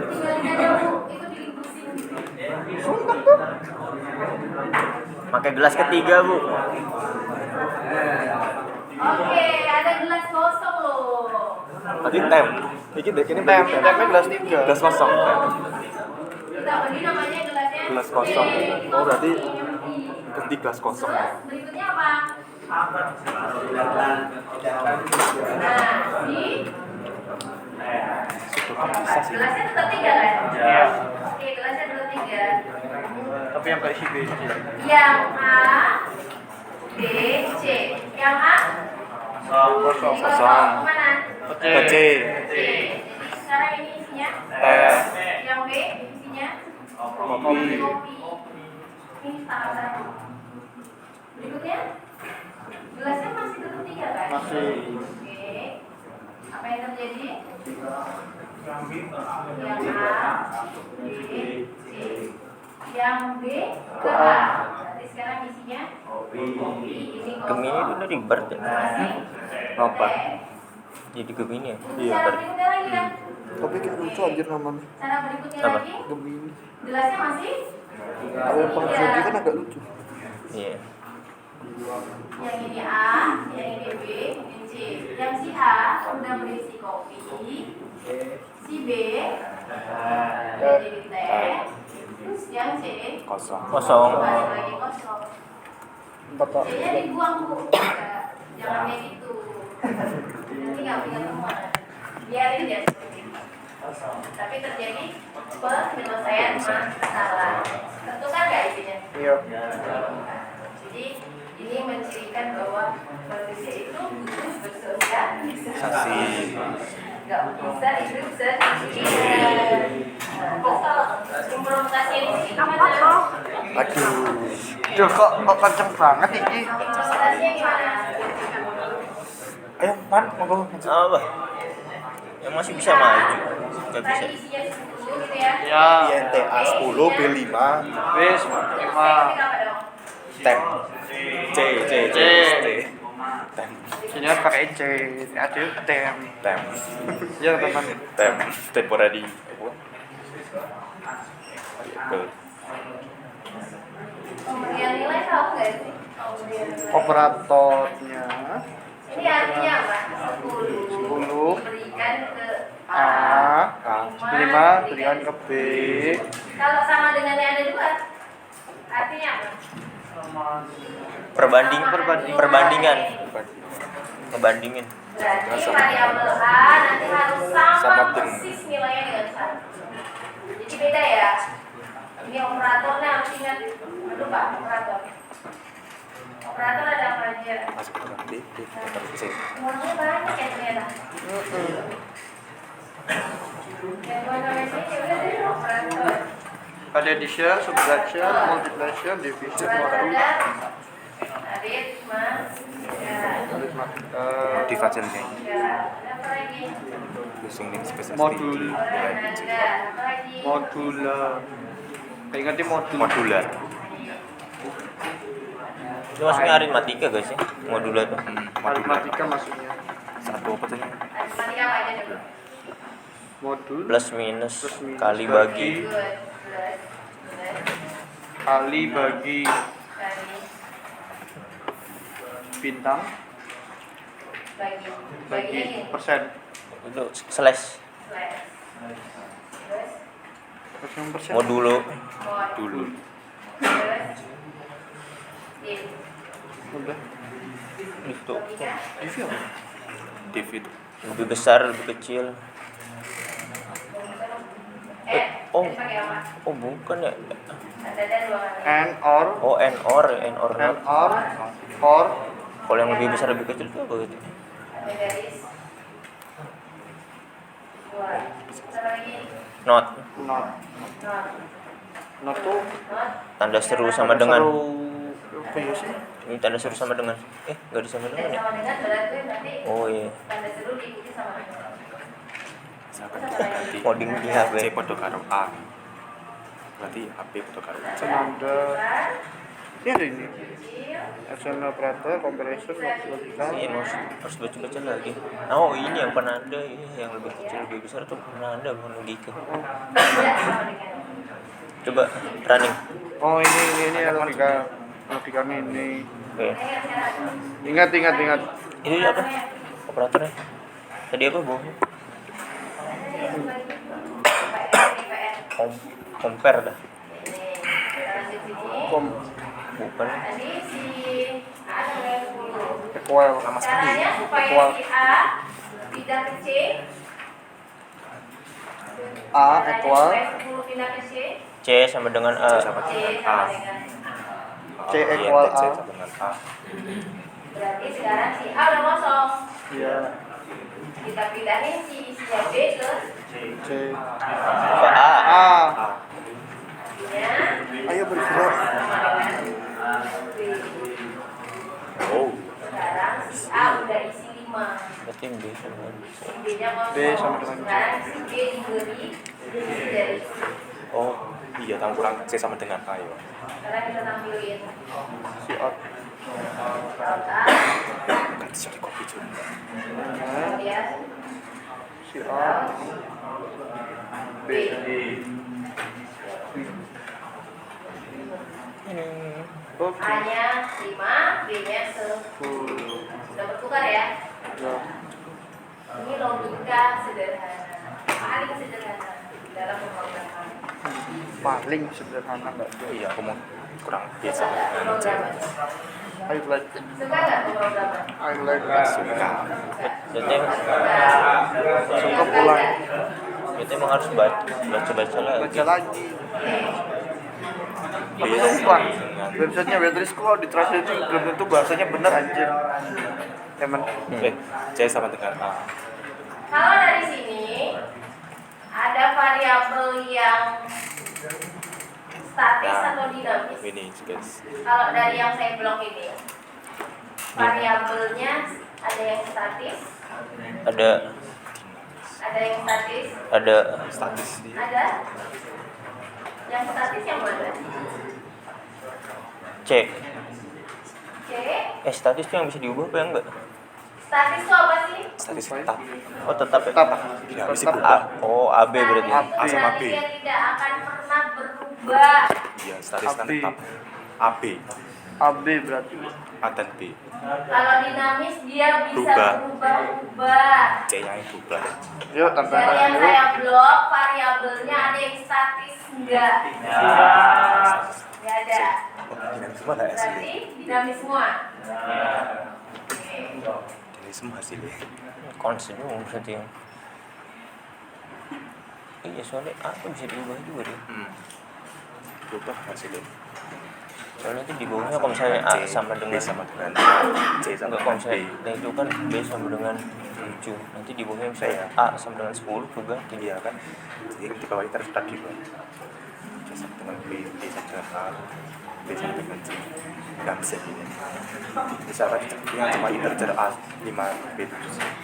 Speaker 1: Tinggalin aja Bu, itu bikin pusing.
Speaker 2: Pakai gelas ketiga, Bu.
Speaker 1: Oke, ada gelas kosong loh.
Speaker 3: Tadi tem. Dikit deh, ini
Speaker 4: Temnya gelas 3.
Speaker 3: gelas kosong. Tem.
Speaker 1: Kita beli namanya gelasnya
Speaker 3: Gelas kosong.
Speaker 1: D.
Speaker 3: Oh, berarti
Speaker 1: Empty.
Speaker 3: ganti gelas kosong.
Speaker 1: Terus berikutnya apa? Nah, di
Speaker 3: Bisa sih.
Speaker 1: gelasnya tetap 3 kan?
Speaker 4: Iya.
Speaker 1: Oke, gelasnya tetap 3.
Speaker 4: Tapi yang kayak si B.
Speaker 1: Yang A, B, C. Yang A?
Speaker 4: Kosong.
Speaker 1: Kosong. Kemana?
Speaker 3: Ke C.
Speaker 1: C. Jadi sekarang ini isinya?
Speaker 3: Teh.
Speaker 1: Yang B isinya?
Speaker 3: Kopi.
Speaker 1: Kopi. Ini setengah. Berikutnya? Gelasnya masih tetap 3 kan?
Speaker 4: Masih.
Speaker 1: Oke. Apa yang terjadi? Yang A, B, C. Yang B ke A. Berarti sekarang isinya kopi. Ini
Speaker 2: Gemini itu dari Bert ya?
Speaker 1: masih
Speaker 3: Apa?
Speaker 1: teh.
Speaker 2: Jadi Gemini ya?
Speaker 3: Iya,
Speaker 1: Cara berikutnya lagi kan?
Speaker 4: Tapi kayak lucu anjir namanya.
Speaker 1: Cara berikutnya
Speaker 2: Apa?
Speaker 1: lagi,
Speaker 4: Gemini.
Speaker 1: gelasnya masih
Speaker 4: Kalau yang paling jadi kan agak lucu.
Speaker 2: Iya.
Speaker 1: yang ini A, yang ini B, ini C. Yang si A udah berisi kopi, si B udah jadi teh, terus yang C
Speaker 3: Kosong.
Speaker 2: Kosong.
Speaker 1: balik lagi kosong.
Speaker 4: Empat tak.
Speaker 1: Jadinya dibuang Bu. Jangan kayak gitu. Nanti nggak punya teman. Biarin dia seperti itu. Tapi terjadi penyelesaian masalah. Tentu kan nggak isinya.
Speaker 4: Iya.
Speaker 1: Jadi ini mencirikan bahwa manusia itu butuh bersosialisasi. Nggak bisa hidup sendirian. Terus kalau implementasi ini gimana?
Speaker 4: Aduh. Duh, kok kenceng banget ini.
Speaker 1: Implementasinya gimana?
Speaker 3: Ayo, Man, monggo.
Speaker 2: Apa? Yang masih bisa maju. Gak bisa.
Speaker 1: Tadi isinya 10 gitu ya.
Speaker 4: Ya.
Speaker 3: INTA 10, B5,
Speaker 4: Wis,
Speaker 1: Terus
Speaker 4: 5.
Speaker 1: teknik apa dong?
Speaker 3: tem. C. Tem.
Speaker 4: Sini harus pakai C. Ada tem.
Speaker 3: Tem.
Speaker 4: Ya teman.
Speaker 3: Tem. Temporary.
Speaker 1: Pemberian nilai tahu nggak sih? Pemberian nilai.
Speaker 4: Operatornya
Speaker 1: Ini artinya apa? 10
Speaker 4: 10
Speaker 1: diberikan ke A.
Speaker 4: A. 5 berikan ke B.
Speaker 1: Kalau sama dengan yang ada 2, artinya apa?
Speaker 2: Perbandingan. Ngebandingin.
Speaker 1: Berarti variabel A nanti harus sama
Speaker 3: Sama dengan-
Speaker 1: persis nilainya dengan 1. Jadi beda ya. Ini operatornya harus ingat. Aduh Pak, operator. Operator ada apa aja?
Speaker 3: Masuk ke D, C.
Speaker 1: Uangnya banyak ya ternyata. Yang gua namanya ya udah deh operator.
Speaker 4: Ada addition, subtraction, multiplication, division,
Speaker 1: Operator
Speaker 4: modul.
Speaker 1: ada aritmatika.
Speaker 3: Divisionnya.
Speaker 1: Ya, ada apa lagi?
Speaker 3: Langsung ini spesial.
Speaker 4: Modul.
Speaker 1: Ada apa lagi?
Speaker 4: Modular. Ingatnya modul.
Speaker 3: Modular.
Speaker 2: Itu maksudnya aritmatika gak sih? Modular tuh.
Speaker 4: Matematika maksudnya.
Speaker 3: Satu apa tuh?
Speaker 1: Aritmatika apa aja coba?
Speaker 4: Modul
Speaker 2: Plus minus
Speaker 4: Plus minus
Speaker 2: kali
Speaker 4: bagi.
Speaker 2: bagi.
Speaker 1: Good.
Speaker 4: kali bagi
Speaker 1: Kali
Speaker 4: bintang
Speaker 1: bagi
Speaker 4: bagi
Speaker 1: baginya gini.
Speaker 4: persen.
Speaker 2: Itu slash
Speaker 1: Slash. Terus
Speaker 4: Persen persen.
Speaker 2: modulo.
Speaker 1: mod.
Speaker 3: Dulu.
Speaker 1: Terus div.
Speaker 4: Udah.
Speaker 2: Itu
Speaker 1: Logika.
Speaker 3: Div itu.
Speaker 2: lebih besar lebih kecil. Oh.
Speaker 1: Jadi pakai apa?
Speaker 2: Oh bukan ya.
Speaker 1: Ada dua kali.
Speaker 4: and or
Speaker 2: Oh and or not.
Speaker 4: or
Speaker 2: Kalau yang lebih besar lebih kecil itu apa gitu?
Speaker 1: Ada garis. Dua. Satu lagi.
Speaker 2: Not.
Speaker 4: not.
Speaker 1: Not.
Speaker 4: Not tuh
Speaker 1: Not.
Speaker 2: Tanda seru sama dengan.
Speaker 4: seru. Apa ya sih?
Speaker 2: Ini tanda seru sama dengan. Nggak disama
Speaker 1: Dan
Speaker 2: dengan ya?
Speaker 1: sama dengan berarti
Speaker 2: Oh iya.
Speaker 1: tanda seru diikuti sama dengan.
Speaker 3: Misalkan ganti
Speaker 2: Coding di HP.
Speaker 3: C podo karo A. Berarti AB podo karo C.
Speaker 4: Senada.
Speaker 1: Besar,
Speaker 4: Ini ada ini.
Speaker 1: kecil,
Speaker 4: External operator, comparison, logika.
Speaker 2: Ini harus baca-baca lagi. Oh ini yang penanda ini yang lebih kecil lebih besar tuh penanda bukan logika.
Speaker 1: tidak sama dengan.
Speaker 2: Coba running.
Speaker 4: Oh ini logika. Logikanya ini.
Speaker 2: Oke.
Speaker 1: Ingat,
Speaker 4: Ingat.
Speaker 2: Itu apa? Operatornya. Tadi apa bu? Compare dah.
Speaker 4: Kom
Speaker 2: Bukan.
Speaker 1: Tadi si A dengan 10.
Speaker 4: equal.
Speaker 3: Lama sekali.
Speaker 1: Caranya supaya
Speaker 4: Equal.
Speaker 1: si A pindah ke C.
Speaker 4: A
Speaker 1: Caranya
Speaker 4: equal
Speaker 1: supaya 10 pindah ke C.
Speaker 2: C sama dengan A.
Speaker 3: C sama
Speaker 1: C
Speaker 3: dengan A.
Speaker 1: sama dengan.
Speaker 4: C
Speaker 3: Iya,
Speaker 4: equal
Speaker 3: C
Speaker 4: A.
Speaker 3: sama dengan A.
Speaker 1: Berarti sekarang si A udah kosong.
Speaker 4: Iya.
Speaker 1: Kita pindahin si isinya B ke
Speaker 4: C.
Speaker 2: Apa A?
Speaker 4: A.
Speaker 1: nya
Speaker 4: Ayo bergerak.
Speaker 1: sama dengan B.
Speaker 3: Oh,
Speaker 1: Sekarang si A udah isi 5.
Speaker 2: Berarti B sama dengan C.
Speaker 1: Si B-nya kosong.
Speaker 4: B sama dengan C.
Speaker 1: Sekarang si B diberi dari C.
Speaker 3: oh iya, tambah kurang C sama dengan A ya.
Speaker 1: Sekarang kita tampilin
Speaker 4: Si out.
Speaker 1: out A,
Speaker 3: Ganti jadi kopi juga.
Speaker 1: kemudian
Speaker 4: Si A.
Speaker 1: B.
Speaker 4: Oke.
Speaker 1: A-nya 5, B-nya 10. Sudah bertukar ya?
Speaker 4: Ya.
Speaker 1: Ini logika sederhana, paling sederhana dalam pemrograman.
Speaker 4: Paling sederhana nggak ada.
Speaker 3: Iya, aku mau kurang biasa
Speaker 1: Suka nggak
Speaker 3: dengan C.
Speaker 1: pemrograman?
Speaker 4: I like it.
Speaker 1: Suka nggak pemrograman?
Speaker 4: I like
Speaker 3: Nggak
Speaker 4: it.
Speaker 3: suka.
Speaker 2: Berarti
Speaker 4: Suka pulang.
Speaker 2: berarti emang harus baca lagi.
Speaker 4: Baca lagi. Tapi
Speaker 3: B
Speaker 4: sumpah,
Speaker 3: dengan
Speaker 4: websitenya Wetris kalau di translate itu belum tentu bahasanya benar anjir. Emang
Speaker 3: C sama dengan A.
Speaker 1: Kalau dari sini ada variabel yang statis
Speaker 3: Nah,
Speaker 1: atau dinamis.
Speaker 3: ini guys.
Speaker 1: Kalau dari yang saya blok ini, variabelnya ada yang statis,
Speaker 2: Ada
Speaker 1: ada yang statis,
Speaker 2: ada
Speaker 3: Statis dia.
Speaker 1: ada yang statis yang mana?
Speaker 2: C.
Speaker 1: C.
Speaker 2: Statis tuh yang bisa diubah apa yang enggak?
Speaker 1: Statis itu apa sih?
Speaker 3: Statis tetap.
Speaker 2: Oh tetap ya?
Speaker 4: tetap.
Speaker 3: Dinamis sih
Speaker 4: Tetap.
Speaker 3: berubah.
Speaker 2: Oh AB berarti.
Speaker 1: Statis
Speaker 3: A
Speaker 1: itu
Speaker 3: sama
Speaker 1: berarti
Speaker 3: B.
Speaker 1: dia tidak akan pernah berubah.
Speaker 3: Iya, statis kan
Speaker 4: AB.
Speaker 3: tetap. AB,
Speaker 4: AB berarti.
Speaker 3: A dan B.
Speaker 1: Kalau dinamis dia bisa
Speaker 3: Berubah.
Speaker 1: berubah-ubah.
Speaker 3: C-nya yang berubah.
Speaker 4: Yuk
Speaker 1: Dari
Speaker 4: tantangan
Speaker 1: yang
Speaker 4: yuk.
Speaker 1: saya blok, variabelnya ada yang statis enggak? Enggak ada.
Speaker 3: Oh, dinamis semua lah hasilnya.
Speaker 1: Berarti dinamis semua. Oke.
Speaker 3: Dinamis semua hasilnya.
Speaker 2: Konsep berarti yang. Iya soalnya A tuh bisa diubah juga deh.
Speaker 3: Berubah hasilnya.
Speaker 2: Soalnya itu di bawahnya kalau misalnya A sama
Speaker 3: B
Speaker 2: dengan
Speaker 3: sama dengan C sama
Speaker 2: enggak kalau
Speaker 3: dengan
Speaker 2: misalnya
Speaker 3: B.
Speaker 2: nah itu kan B sama dengan 7. Nanti di bawahnya misalnya
Speaker 3: Iya.
Speaker 2: A sama dengan 10 juga
Speaker 3: Iya kan? Jadi di bawah itu harus tadi loh. C sama dengan B, B sama dengan A, B sama dengan C. Nggak bisa gini. Bisa kan yang cuma integer A 5, B 7.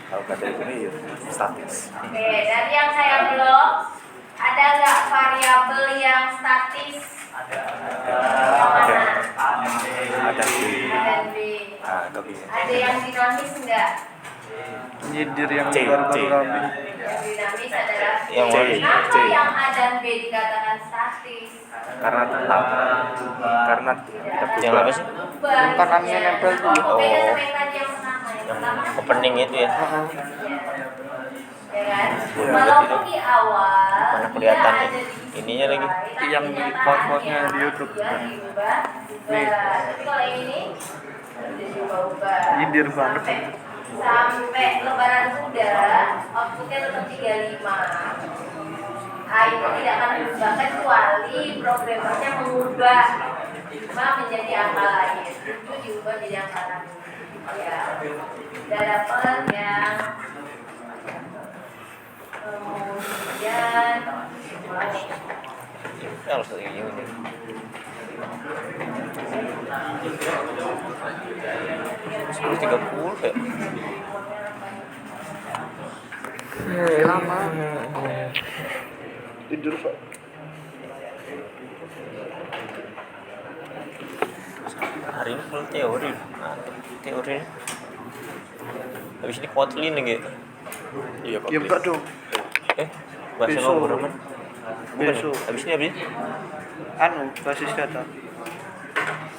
Speaker 3: Kalau nggak ada ini ya statis.
Speaker 1: Oke, dari yang saya blok, ada nggak variabel yang statis? Yang mana?
Speaker 3: Ada B.
Speaker 1: A dan B.
Speaker 3: Ah, itu B.
Speaker 1: Ada yang dinamis enggak?
Speaker 4: Nyidir yang
Speaker 3: C,
Speaker 4: baru-baru
Speaker 3: C.
Speaker 4: rame.
Speaker 1: Yang dinamis adalah
Speaker 2: Yang
Speaker 3: C,
Speaker 1: kenapa
Speaker 3: C.
Speaker 1: yang A dan B dikatakan statis?
Speaker 3: Karena tetap. Karena tidak
Speaker 2: Yang apa
Speaker 3: berubah.
Speaker 2: sih?
Speaker 1: Berubah.
Speaker 4: Hentakannya
Speaker 1: isinya.
Speaker 4: nempel tuh.
Speaker 1: Beda
Speaker 2: Oh.
Speaker 1: sama yang tadi yang pertama. Yang
Speaker 2: Yang
Speaker 1: pertama kan
Speaker 2: opening itu ya.
Speaker 1: ya kan?
Speaker 3: Iya,
Speaker 1: Walaupun di awal
Speaker 2: Mana
Speaker 1: dia
Speaker 2: kelihatan
Speaker 1: ada
Speaker 2: nih?
Speaker 1: di
Speaker 2: Ininya lagi.
Speaker 1: tapi
Speaker 4: Yang di
Speaker 1: kenyataannya
Speaker 4: part-partnya di YouTube.
Speaker 1: dia diubah.
Speaker 4: Nih.
Speaker 1: Tapi kalau yang ini tidak diubah-ubah.
Speaker 4: Nyindir banget.
Speaker 1: Sampai lebaran kuda outputnya tetap 35. itu tidak akan berubah kecuali programmernya mengubah 5 menjadi angka lain, 7 diubah jadi angka lain. Ya, udah dapat yang kemudian mulai.
Speaker 2: Harus kayak gini. Sepuluh 30 ya.
Speaker 4: Lama. Tidur Pak.
Speaker 2: Hari ini full teori. Teori. Habis ini Kotlin lagi.
Speaker 3: Iya Pak.
Speaker 4: Ya enggak dong.
Speaker 2: Bahasa
Speaker 4: Besok.
Speaker 2: pemrograman. Bukan.
Speaker 4: Besok.
Speaker 2: Habis ini.
Speaker 4: Anu, basis data.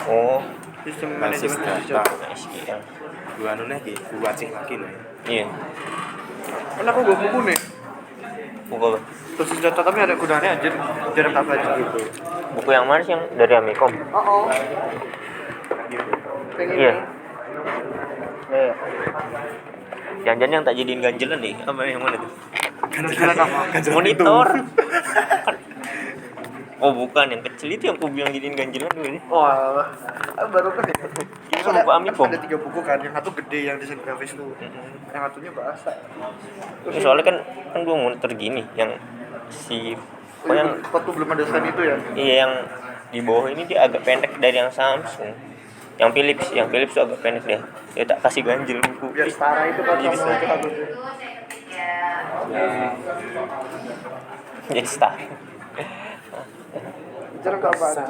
Speaker 2: Oh,
Speaker 4: Sistem
Speaker 3: Basis
Speaker 4: manajemen basis
Speaker 3: data.
Speaker 4: data.
Speaker 2: SQL.
Speaker 3: Gua anu lagi, gua cek lagi nih.
Speaker 2: Iya.
Speaker 4: Kan aku gak buku nih.
Speaker 2: Buku apa?
Speaker 4: Basis data tapi ada gunanya aja. Jarang tak baca gitu.
Speaker 2: Buku yang mana sih yang dari Amikom?
Speaker 4: Oh. Pengen
Speaker 2: Iya.
Speaker 4: Iya.
Speaker 2: Jangan-jangan yang tak jadiin ganjelan nih. Apa yang mana tuh?
Speaker 4: Ganjelan apa?
Speaker 2: Monitor. Oh bukan, yang kecil itu yang aku bilang jadiin ganjelan dulu nih.
Speaker 4: Wah, baru kan ya.
Speaker 2: Itu kan buku Amikom.
Speaker 4: Ada 3 buku kan, yang satu gede yang desain grafis tuh. Yang satunya bahasa.
Speaker 2: Ya, soalnya kan gua monitor gini, yang si
Speaker 4: Oh,
Speaker 2: yang
Speaker 4: waktu belum ada desain itu ya.
Speaker 2: iya yang di bawah ini dia agak pendek dari yang Samsung. Yang Philips tuh agak pendek dia. Ya tak kasih ganjel buku.
Speaker 4: Biar setara itu kan
Speaker 2: Jadi
Speaker 4: sama
Speaker 2: setara.
Speaker 4: satu.
Speaker 1: Itu saya ketik ya.
Speaker 2: Jadi star.
Speaker 4: Jarang tak baca.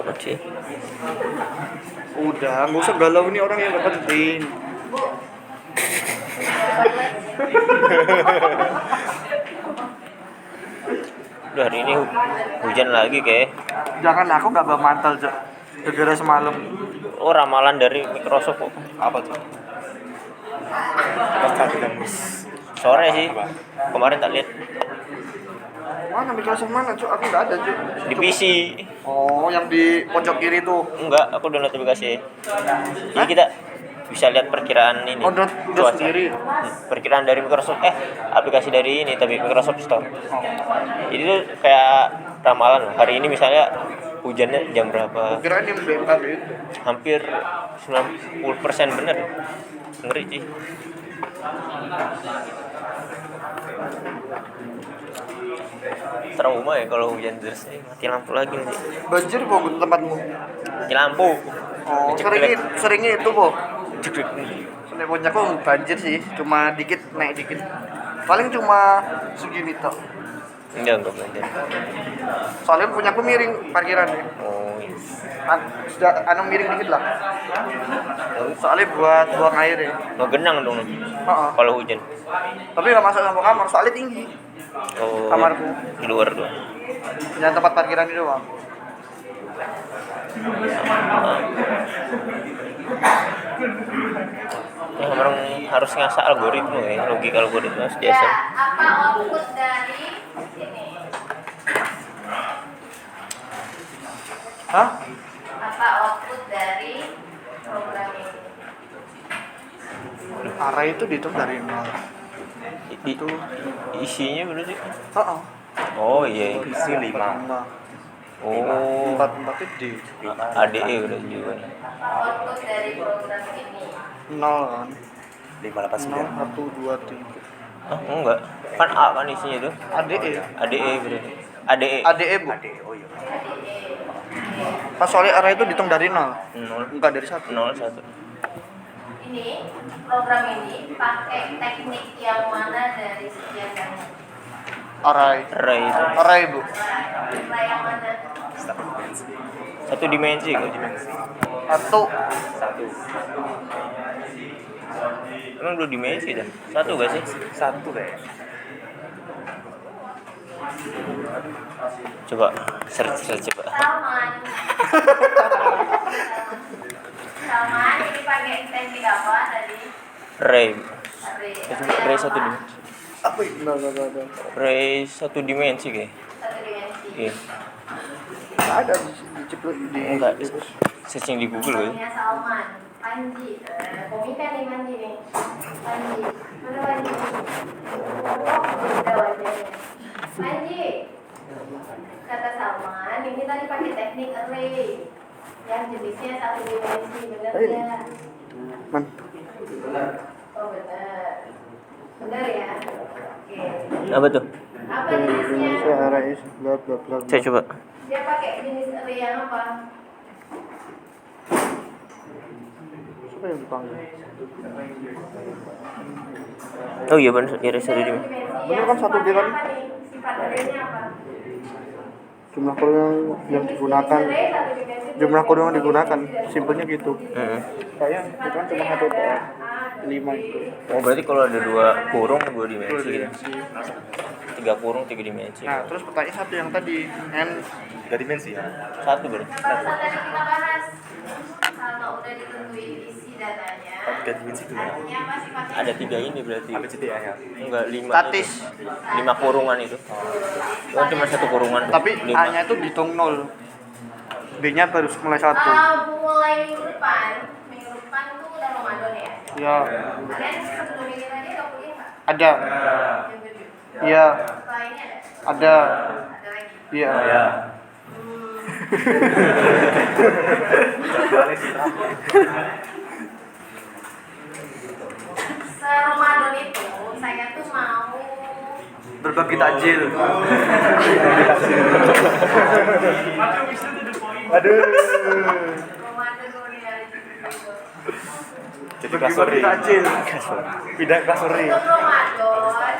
Speaker 2: Oke.
Speaker 4: Udah, nggak usah galau nih orang yang nggak penting.
Speaker 2: Udah hari ini hujan lagi kayak.
Speaker 4: Jangan, aku nggak bawa mantel Cok. Gara-gara semalam.
Speaker 2: Oh ramalan dari Microsoft kok.
Speaker 3: Apa tuh? Apa bilang
Speaker 2: Sore sih. Kemarin tak lihat
Speaker 4: Mana Microsoft mana Cok? Aku nggak ada Cok.
Speaker 2: di PC.
Speaker 4: Oh, yang di pojok kiri tuh.
Speaker 2: Enggak, aku download aplikasi. Jadi kita bisa lihat perkiraan ini.
Speaker 4: Oh, download
Speaker 2: cuaca.
Speaker 4: sendiri.
Speaker 2: Perkiraan dari Microsoft aplikasi dari ini tapi Microsoft Store.
Speaker 4: Oh.
Speaker 2: Jadi itu kayak ramalan. Hari ini misalnya hujannya jam berapa?
Speaker 4: Kirain yang beta itu.
Speaker 2: Hampir 90% bener. Ngeri sih. Trauma ya kalau hujan deras mati lampu lagi nanti.
Speaker 4: Banjir po tempatmu.
Speaker 2: Mati lampu.
Speaker 4: Oh,
Speaker 2: Ceklek.
Speaker 4: seringnya itu po.
Speaker 2: Ceklek.
Speaker 4: Sebenarnya puncakku banjir sih, cuma dikit naik dikit. Paling cuma segini tok.
Speaker 2: Enggak banjir.
Speaker 4: Soalnya punyaku miring parkirannya.
Speaker 2: Oh iya.
Speaker 4: Sudah miring dikit lah. Soalnya buat buang air ya.
Speaker 2: Ngegenang dong
Speaker 4: Heeh.
Speaker 2: kalau hujan.
Speaker 4: Tapi nggak masuk sama kamar, soalnya tinggi.
Speaker 2: Oh,
Speaker 4: Kamarku.
Speaker 2: di luar doang.
Speaker 4: Yang tempat parkiran itu doang.
Speaker 2: Ya orang harus ngasah algoritma ya, logika algoritma harus
Speaker 1: Ya,
Speaker 2: biasa.
Speaker 1: apa output dari ini?
Speaker 4: Hah?
Speaker 1: Apa output dari program ini?
Speaker 4: Arah itu dihitung dari nol.
Speaker 2: Itu isinya berarti.
Speaker 4: Heeh.
Speaker 2: Oh iya.
Speaker 3: isi 5.
Speaker 2: Oh,
Speaker 4: Empat itu di
Speaker 2: ADE berarti juga.
Speaker 1: Output dari program ini.
Speaker 4: nol kan.
Speaker 3: 589.
Speaker 4: 1, 2, 3.
Speaker 2: Ah, enggak. Kan A kan isinya tuh.
Speaker 4: ADE.
Speaker 2: ADE berarti. ADE.
Speaker 4: ADE bu.
Speaker 3: Oh iya.
Speaker 4: Pas soalnya arah itu dihitung dari nol.
Speaker 2: 0
Speaker 4: Enggak dari 1.
Speaker 2: 01.
Speaker 1: Ini program ini pakai teknik yang mana dari sekian banyak?
Speaker 4: Array.
Speaker 2: Array itu
Speaker 4: Array bu.
Speaker 1: Nah, yang mana?
Speaker 2: satu dimensi kok.
Speaker 4: Atau
Speaker 2: Emang 2 dimensi dah. Satu gak sih?
Speaker 3: Satu deh.
Speaker 2: Coba search coba.
Speaker 1: Salman. Salman ini pakai teknik apa tadi?
Speaker 2: Array.
Speaker 1: Array
Speaker 2: Array satu dimensi.
Speaker 4: apa itu? Enggak.
Speaker 2: Array satu dimensi kayak.
Speaker 1: Satu dimensi.
Speaker 2: Iya.
Speaker 4: Nggak ada di Cepet di
Speaker 2: Enggak, searching di Google ya.
Speaker 1: Namanya Salman, Panji. Komika nih Panji nih. Panji, mana Panji? Oh, beda wajahnya. Panji, kata Salman, ini tadi pakai teknik array yang jenisnya satu dimensi, bener ya?
Speaker 4: Man.
Speaker 1: Oh bener, bener ya? Oke.
Speaker 2: Apa tuh?
Speaker 1: Apa jenisnya?
Speaker 4: Indonesia array bla bla bla.
Speaker 2: Saya coba.
Speaker 1: Dia pakai jenis array yang apa?
Speaker 4: Siapa yang dipanggil?
Speaker 2: Oh iya benar, ya satu
Speaker 1: Dia
Speaker 2: dimensi.
Speaker 1: dimensi
Speaker 4: Bener kan satu
Speaker 1: sifatnya
Speaker 4: dia kan?
Speaker 1: apa nih? Sifat array-nya apa?
Speaker 4: Jumlah kode yang digunakan, jumlah kode yang digunakan, simpelnya gitu. Kayaknya itu kan cuma satu per 5 itu.
Speaker 2: Oh berarti kalau ada 2 kurung 2 dimensi gitu. 3 kurung 3 dimensi.
Speaker 4: Nah, terus pertanyaan satu yang tadi n
Speaker 3: 3 dimensi ya.
Speaker 2: Satu berarti.
Speaker 1: Barusan tadi kita bahas, kalau udah ditentuin isi datanya,
Speaker 3: 3 dimensi itu ya.
Speaker 1: artinya apa sifatnya?
Speaker 2: Ada 3 ini berarti.
Speaker 3: ABCD ya.
Speaker 2: Enggak 5.
Speaker 4: statis,
Speaker 2: 5 kurungan itu. Oh cuma satu kurungan.
Speaker 4: tapi
Speaker 2: 5.
Speaker 4: A-nya itu dihitung 0. B-nya baru mulai 1.
Speaker 1: Mulai minggu depan tuh udah Ramadan ya?
Speaker 4: Ya,
Speaker 1: Kalian sebelum ini tadi ada kuliah nggak?
Speaker 4: ada.
Speaker 1: Yang kedua.
Speaker 4: Iya,
Speaker 1: Setelah ini ada?
Speaker 4: ada.
Speaker 1: Ada lagi?
Speaker 4: Iya.
Speaker 1: Se-Ramadan itu saya tuh mau
Speaker 4: Berbagi takjil.
Speaker 1: Ramadan kuliah gitu.
Speaker 3: Jadi kelas sore. Pindah kelas sore.
Speaker 1: Untuk Ramadan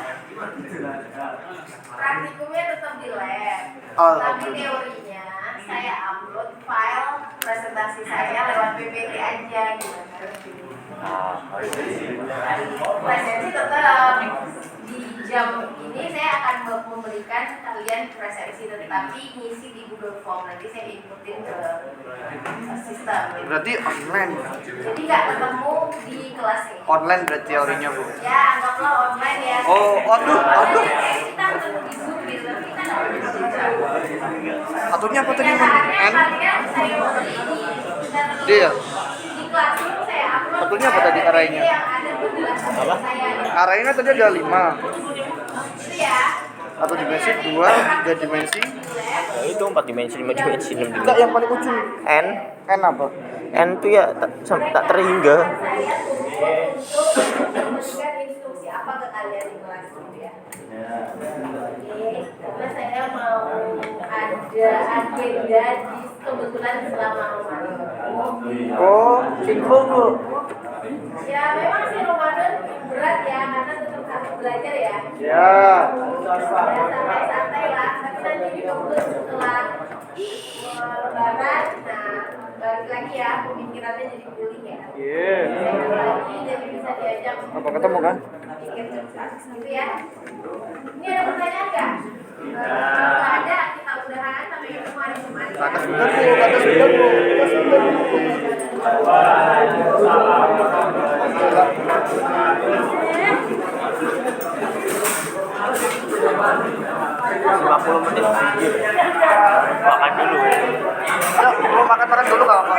Speaker 1: praktikumnya tetap di lab, tapi teorinya saya upload file presentasi saya lewat PPT aja gitu kan. Presensi tetap di jam ini saya akan memberikan kalian presensi, tetapi ngisi di Google Form, nanti saya inputin ke sistem.
Speaker 4: Berarti online.
Speaker 1: Jadi nggak ketemu di kelas ini.
Speaker 4: Online berarti teorinya, Bu.
Speaker 1: Ya, anggaplah online ya.
Speaker 4: Oh, aduh.
Speaker 1: Kita ketemu di Zoom gitu, tapi kita nggak ketemu di Zoom.
Speaker 4: Aturnya apa tadi, Man?
Speaker 1: Kenyataannya
Speaker 4: N?
Speaker 1: kalian saya beri di
Speaker 4: D ya?
Speaker 1: di Classroom saya upload.
Speaker 4: Aturnya apa tadi arraynya?
Speaker 1: Yang ada tuh adalah saya
Speaker 4: Arraynya tadi ada 5.
Speaker 1: itu ya.
Speaker 4: 1 dimensi, 2, 3 dimensi.
Speaker 2: Ya itu 4 dimensi, 5 dimensi, 6
Speaker 4: Enggak,
Speaker 2: dimensi.
Speaker 4: yang paling ujung.
Speaker 2: N
Speaker 4: N apa?
Speaker 2: N tuh ya tak terhingga.
Speaker 1: Saya untuk memberikan instruksi apa ke kalian di Classroom ya. Oke, karena saya mau ada agenda di kebetulan selama Ramadan.
Speaker 4: Oh, info, Bu.
Speaker 1: Ya memang sih Ramadan berat ya, karena tetap harus belajar ya.
Speaker 4: Ya.
Speaker 1: Santai-santai lah, tapi nanti di kampus setelah Lebaran, nah balik lagi ya, pemikirannya jadi pulih ya.
Speaker 4: Iya.
Speaker 1: Sehat lagi, jadi bisa diajak
Speaker 4: Apa ketemu kan?
Speaker 1: pikir cerdas gitu ya. Ini ada pertanyaan nggak? Kalau nggak ada, kita udahan sampai ketemu hari Jumat ya.
Speaker 4: Kata sebentar, Bu. Kata sebentar, Bu. Kata sebentar, Bu.
Speaker 2: Lima 50 menit anjir. Makan dulu.
Speaker 4: Ayo, lu makan-makan dulu nggak apa?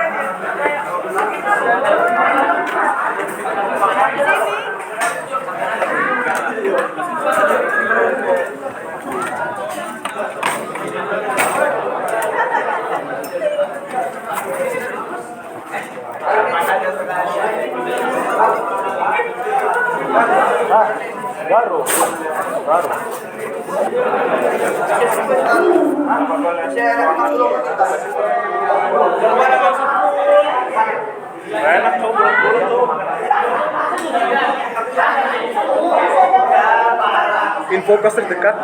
Speaker 3: Enak coba dulu tuh. Info terdekat.